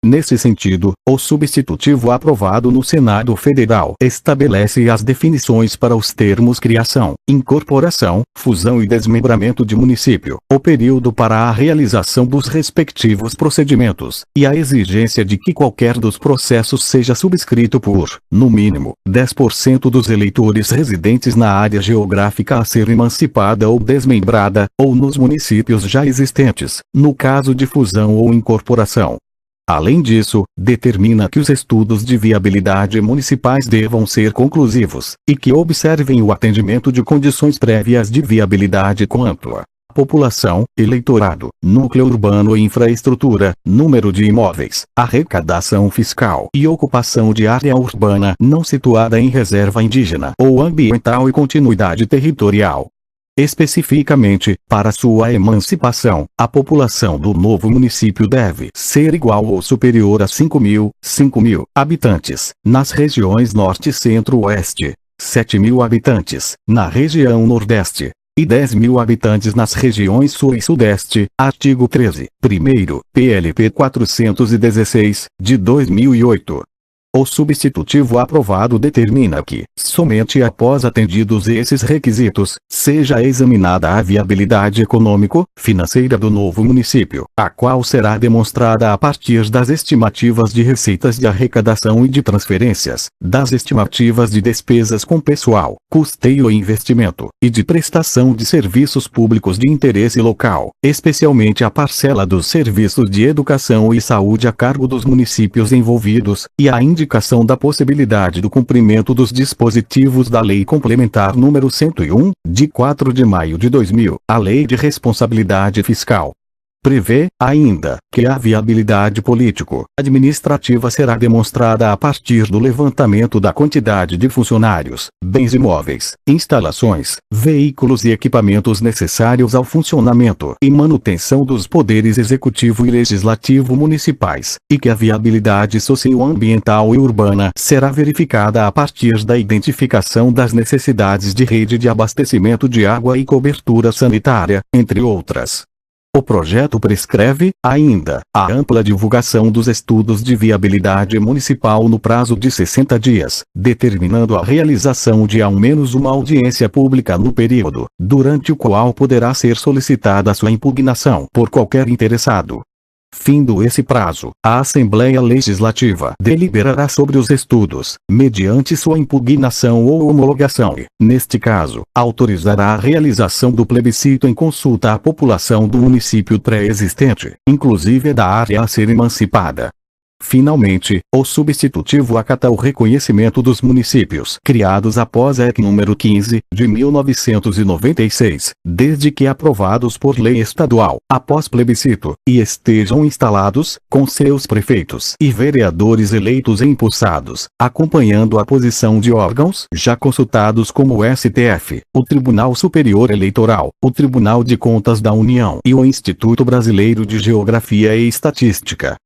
Nesse sentido, o substitutivo aprovado no Senado Federal estabelece as definições para os termos criação, incorporação, fusão e desmembramento de município, o período para a realização dos respectivos procedimentos, e a exigência de que qualquer dos processos seja subscrito por, no mínimo, 10% dos eleitores residentes na área geográfica a ser emancipada ou desmembrada, ou nos municípios já existentes, no caso de fusão ou incorporação. Além disso, determina que os estudos de viabilidade municipais devam ser conclusivos, e que observem o atendimento de condições prévias de viabilidade quanto a população, eleitorado, núcleo urbano e infraestrutura, número de imóveis, arrecadação fiscal e ocupação de área urbana não situada em reserva indígena ou ambiental e continuidade territorial. Especificamente, para sua emancipação, a população do novo município deve ser igual ou superior a 5.000 habitantes, nas regiões Norte e Centro-Oeste, 7.000 habitantes, na região Nordeste, e 10.000 habitantes nas regiões Sul e Sudeste, artigo 13, 1º, PLP 416, de 2008. O substitutivo aprovado determina que, somente após atendidos esses requisitos, seja examinada a viabilidade econômico-financeira do novo município, a qual será demonstrada a partir das estimativas de receitas de arrecadação e de transferências, das estimativas de despesas com pessoal, custeio e investimento, e de prestação de serviços públicos de interesse local, especialmente a parcela dos serviços de educação e saúde a cargo dos municípios envolvidos, e a indicação da possibilidade do cumprimento dos dispositivos da Lei Complementar número 101, de 4 de maio de 2000, a Lei de Responsabilidade Fiscal. Prevê, ainda, que a viabilidade político-administrativa será demonstrada a partir do levantamento da quantidade de funcionários, bens imóveis, instalações, veículos e equipamentos necessários ao funcionamento e manutenção dos poderes executivo e legislativo municipais, e que a viabilidade socioambiental e urbana será verificada a partir da identificação das necessidades de rede de abastecimento de água e cobertura sanitária, entre outras. O projeto prescreve, ainda, a ampla divulgação dos estudos de viabilidade municipal no prazo de 60 dias, determinando a realização de ao menos uma audiência pública no período, durante o qual poderá ser solicitada sua impugnação por qualquer interessado. Findo esse prazo, a Assembleia Legislativa deliberará sobre os estudos, mediante sua impugnação ou homologação e, neste caso, autorizará a realização do plebiscito em consulta à população do município pré-existente, inclusive da área a ser emancipada. Finalmente, o substitutivo acata o reconhecimento dos municípios criados após a EC número 15, de 1996, desde que aprovados por lei estadual, após plebiscito, e estejam instalados, com seus prefeitos e vereadores eleitos e impulsados, acompanhando a posição de órgãos já consultados como o STF, o Tribunal Superior Eleitoral, o Tribunal de Contas da União e o Instituto Brasileiro de Geografia e Estatística.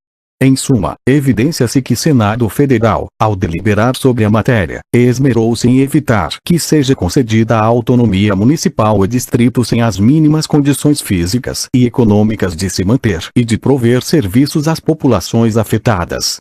Em suma, evidencia-se que Senado Federal, ao deliberar sobre a matéria, esmerou-se em evitar que seja concedida a autonomia municipal e distrito sem as mínimas condições físicas e econômicas de se manter e de prover serviços às populações afetadas.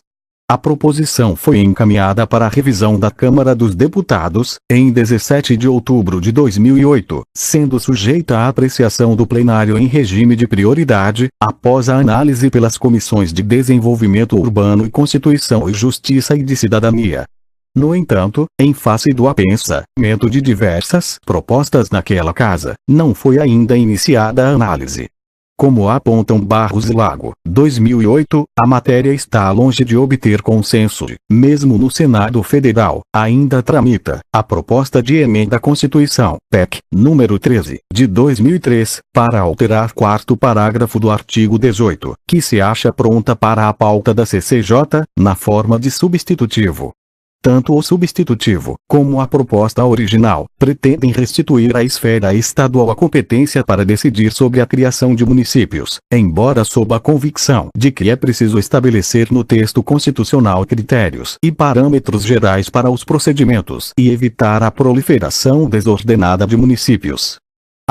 A proposição foi encaminhada para a revisão da Câmara dos Deputados, em 17 de outubro de 2008, sendo sujeita à apreciação do plenário em regime de prioridade, após a análise pelas Comissões de Desenvolvimento Urbano e Constituição e Justiça e de Cidadania. No entanto, em face do apensamento de diversas propostas naquela casa, não foi ainda iniciada a análise. Como apontam Barros e Lago, 2008, a matéria está longe de obter consenso e, mesmo no Senado Federal, ainda tramita a proposta de emenda à Constituição, PEC, número 13, de 2003, para alterar quarto parágrafo do artigo 18, que se acha pronta para a pauta da CCJ, na forma de substitutivo. Tanto o substitutivo, como a proposta original, pretendem restituir à esfera estadual a competência para decidir sobre a criação de municípios, embora sob a convicção de que é preciso estabelecer no texto constitucional critérios e parâmetros gerais para os procedimentos e evitar a proliferação desordenada de municípios.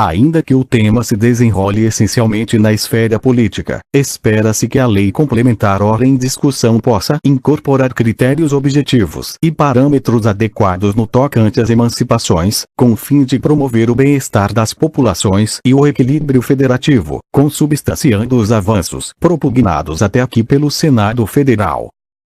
Ainda que o tema se desenrole essencialmente na esfera política, espera-se que a lei complementar ora em discussão possa incorporar critérios objetivos e parâmetros adequados no tocante às emancipações, com o fim de promover o bem-estar das populações e o equilíbrio federativo, consubstanciando os avanços propugnados até aqui pelo Senado Federal.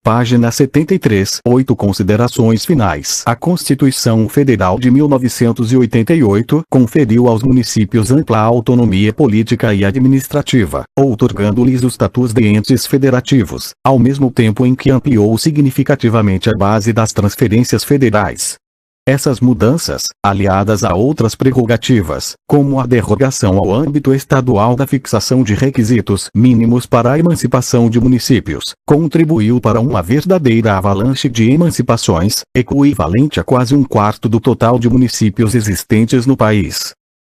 Página 73. 8 Considerações finais. A Constituição Federal de 1988 conferiu aos municípios ampla autonomia política e administrativa, outorgando-lhes o status de entes federativos, ao mesmo tempo em que ampliou significativamente a base das transferências federais. Essas mudanças, aliadas a outras prerrogativas, como a derrogação ao âmbito estadual da fixação de requisitos mínimos para a emancipação de municípios, contribuiu para uma verdadeira avalanche de emancipações, equivalente a quase um quarto do total de municípios existentes no país.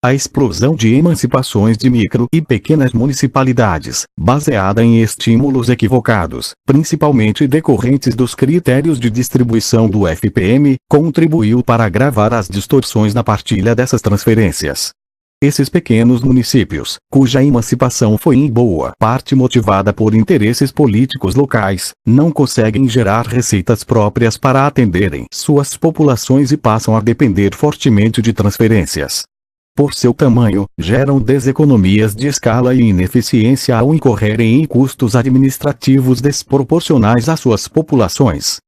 A explosão de emancipações de micro e pequenas municipalidades, baseada em estímulos equivocados, principalmente decorrentes dos critérios de distribuição do FPM, contribuiu para agravar as distorções na partilha dessas transferências. Esses pequenos municípios, cuja emancipação foi em boa parte motivada por interesses políticos locais, não conseguem gerar receitas próprias para atenderem suas populações e passam a depender fortemente de transferências. Por seu tamanho, geram deseconomias de escala e ineficiência ao incorrerem em custos administrativos desproporcionais às suas populações.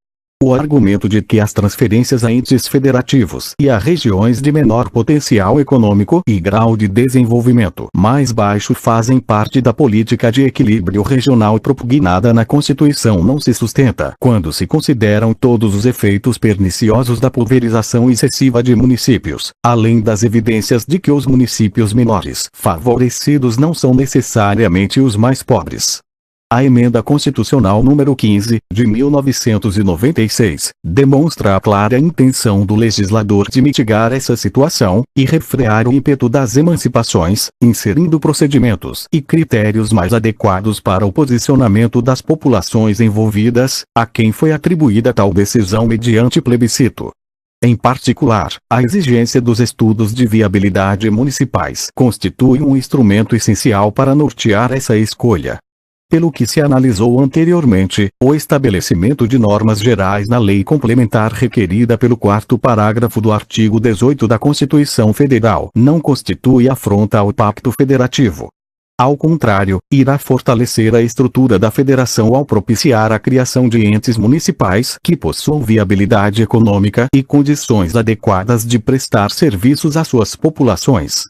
O argumento de que as transferências a entes federativos e a regiões de menor potencial econômico e grau de desenvolvimento mais baixo fazem parte da política de equilíbrio regional propugnada na Constituição não se sustenta quando se consideram todos os efeitos perniciosos da pulverização excessiva de municípios, além das evidências de que os municípios menores favorecidos não são necessariamente os mais pobres. A Emenda Constitucional número 15, de 1996, demonstra a clara intenção do legislador de mitigar essa situação, e refrear o ímpeto das emancipações, inserindo procedimentos e critérios mais adequados para o posicionamento das populações envolvidas, a quem foi atribuída tal decisão mediante plebiscito. Em particular, a exigência dos estudos de viabilidade municipais constitui um instrumento essencial para nortear essa escolha. Pelo que se analisou anteriormente, o estabelecimento de normas gerais na lei complementar requerida pelo 4º parágrafo do artigo 18 da Constituição Federal não constitui afronta ao Pacto Federativo. Ao contrário, irá fortalecer a estrutura da federação ao propiciar a criação de entes municipais que possuam viabilidade econômica e condições adequadas de prestar serviços às suas populações.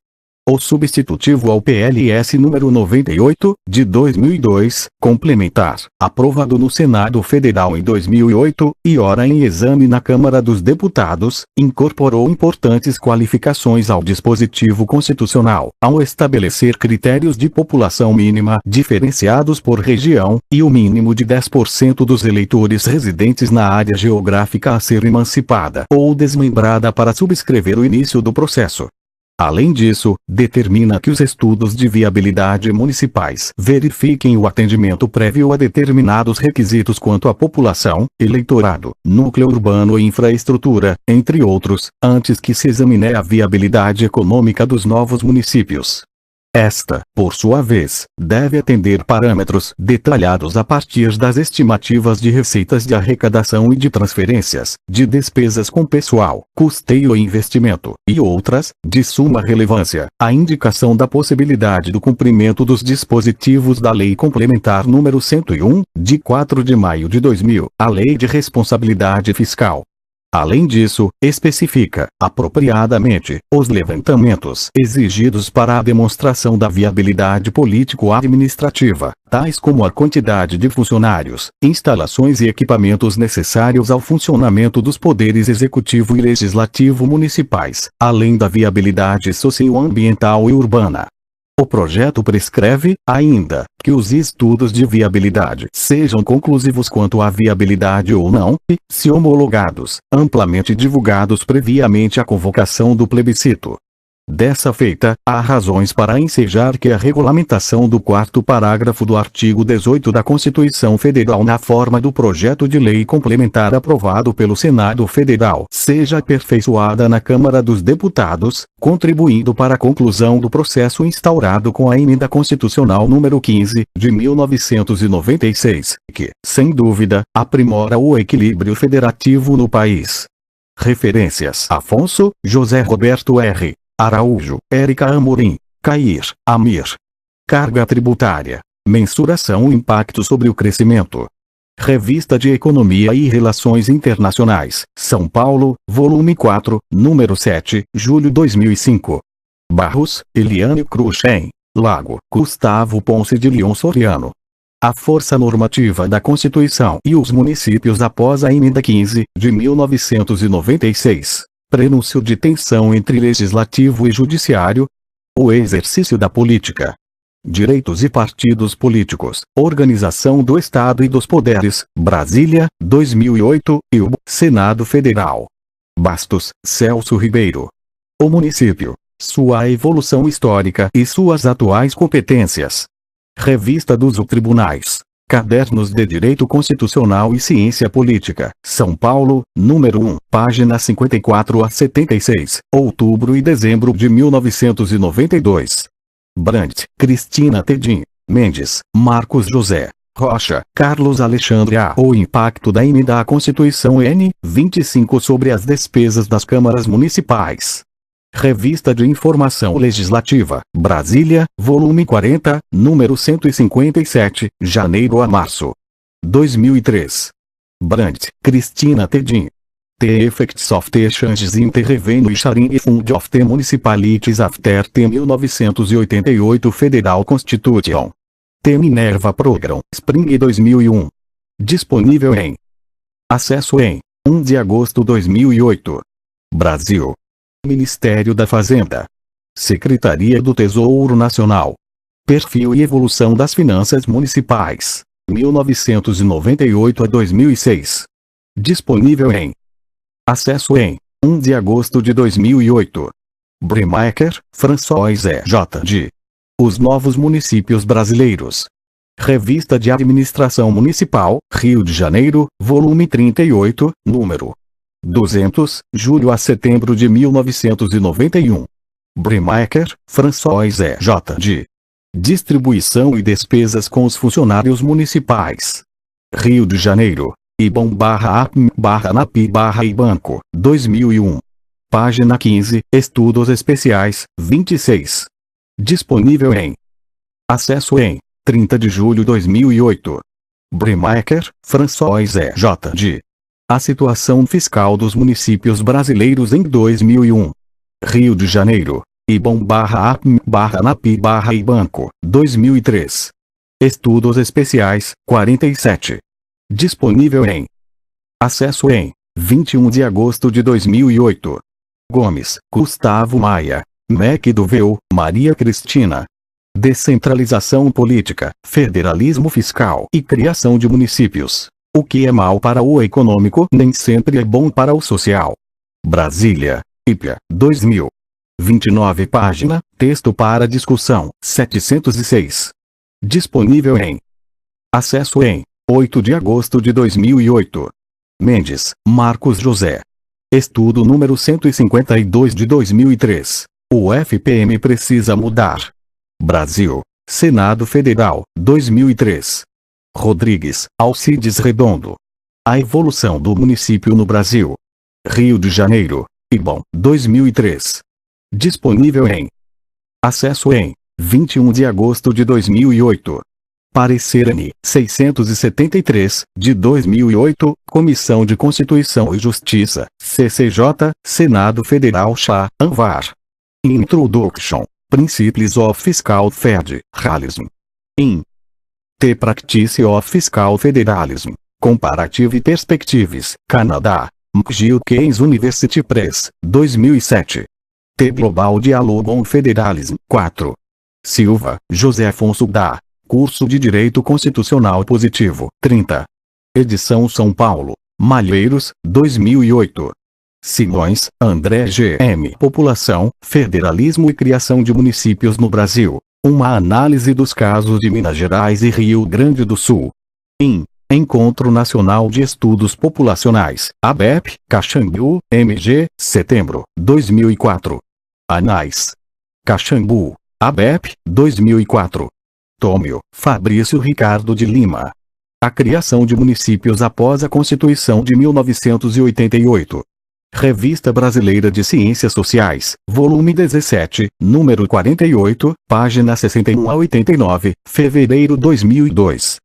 O substitutivo ao PLS número 98, de 2002, complementar, aprovado no Senado Federal em 2008, e ora em exame na Câmara dos Deputados, incorporou importantes qualificações ao dispositivo constitucional, ao estabelecer critérios de população mínima diferenciados por região, e o mínimo de 10% dos eleitores residentes na área geográfica a ser emancipada ou desmembrada para subscrever o início do processo. Além disso, determina que os estudos de viabilidade municipais verifiquem o atendimento prévio a determinados requisitos quanto à população, eleitorado, núcleo urbano e infraestrutura, entre outros, antes que se examine a viabilidade econômica dos novos municípios. Esta, por sua vez, deve atender parâmetros detalhados a partir das estimativas de receitas de arrecadação e de transferências, de despesas com pessoal, custeio e investimento, e outras, de suma relevância, a indicação da possibilidade do cumprimento dos dispositivos da Lei Complementar número 101, de 4 de maio de 2000, a Lei de Responsabilidade Fiscal. Além disso, especifica, apropriadamente, os levantamentos exigidos para a demonstração da viabilidade político-administrativa, tais como a quantidade de funcionários, instalações e equipamentos necessários ao funcionamento dos poderes executivo e legislativo municipais, além da viabilidade socioambiental e urbana. O projeto prescreve, ainda, que os estudos de viabilidade sejam conclusivos quanto à viabilidade ou não, e, se homologados, amplamente divulgados previamente à convocação do plebiscito. Dessa feita, há razões para ensejar que a regulamentação do 4º parágrafo do artigo 18 da Constituição Federal na forma do projeto de lei complementar aprovado pelo Senado Federal seja aperfeiçoada na Câmara dos Deputados, contribuindo para a conclusão do processo instaurado com a Emenda Constitucional número 15, de 1996, que, sem dúvida, aprimora o equilíbrio federativo no país. Referências: Afonso, José Roberto R. Araújo, Érica Amorim, Cair, Amir. Carga tributária. Mensuração e impacto sobre o crescimento. Revista de Economia e Relações Internacionais, São Paulo, volume 4, número 7, julho 2005. Barros, Eliane Cruxem. Lago, Gustavo Ponce de Leon Soriano. A força normativa da Constituição e os municípios após a Emenda 15, de 1996. Prenúncio de tensão entre legislativo e judiciário. O exercício da política. Direitos e partidos políticos. Organização do Estado e dos Poderes. Brasília, 2008, e o Senado Federal. Bastos, Celso Ribeiro. O município. Sua evolução histórica e suas atuais competências. Revista dos Tribunais. Cadernos de Direito Constitucional e Ciência Política, São Paulo, número 1, página 54 a 76, outubro e dezembro de 1992. Brandt, Cristina Tedim, Mendes, Marcos José, Rocha, Carlos Alexandre A. O impacto da emenda à Constituição N. 25 sobre as despesas das câmaras municipais. Revista de Informação Legislativa, Brasília, volume 40, número 157, janeiro a março. 2003. Brandt, Cristina Tedim. The Effects of the Changes in the Revenue Sharing Fund of the Municipalities After the 1988 Federal Constitution. The Minerva Program, Spring 2001. Disponível em acesso em 1 de agosto 2008. Brasil. Ministério da Fazenda. Secretaria do Tesouro Nacional. Perfil e evolução das finanças municipais. 1998 a 2006. Disponível em acesso em 1 de agosto de 2008. Bremacher, François E. J. Os Novos Municípios Brasileiros. Revista de Administração Municipal, Rio de Janeiro, volume 38, número 200, julho a setembro de 1991. Bremaker, François E. J. Distribuição e despesas com os funcionários municipais. Rio de Janeiro. IBOM/APM/NAPI/IBanco, 2001. Página 15, Estudos Especiais, 26. Disponível em. Acesso em. 30 de julho 2008. Bremaker, François E. J. A situação fiscal dos municípios brasileiros em 2001. Rio de Janeiro. IBOM/APM/NAPI/IBanco, 2003. Estudos Especiais, 47. Disponível em. Acesso em. 21 de agosto de 2008. Gomes, Gustavo Maia. McDowell, Maria Cristina. Descentralização política, federalismo fiscal e criação de municípios. O que é mal para o econômico nem sempre é bom para o social. Brasília, IPA, 2000. 29 página, texto para discussão, 706. Disponível em. Acesso em. 8 de agosto de 2008. Mendes, Marcos José. Estudo número 152 de 2003. O FPM precisa mudar. Brasil. Senado Federal, 2003. Rodrigues, Alcides Redondo. A evolução do município no Brasil. Rio de Janeiro. IBOM, 2003. Disponível em. Acesso em. 21 de agosto de 2008. Parecer N. 673, de 2008, Comissão de Constituição e Justiça, CCJ, Senado Federal Anvar. Introduction. Principles of Fiscal Federalism. In. The Practice of Fiscal Federalism. Comparative Perspectives, Canadá. McGill Case University Press, 2007. The Global Dialogue on Federalism, 4. Silva, José Afonso da. Curso de Direito Constitucional Positivo, 30. Edição São Paulo, Malheiros, 2008. Simões, André G. M. População, Federalismo e Criação de Municípios no Brasil. Uma análise dos casos de Minas Gerais e Rio Grande do Sul. IN. Encontro Nacional de Estudos Populacionais, ABEP, Caxambu, MG, setembro, 2004. Anais. Caxambu, ABEP, 2004. Tômio, Fabrício Ricardo de Lima. A criação de municípios após a Constituição de 1988. Revista Brasileira de Ciências Sociais, volume 17, número 48, página 61 a 89, fevereiro 2002.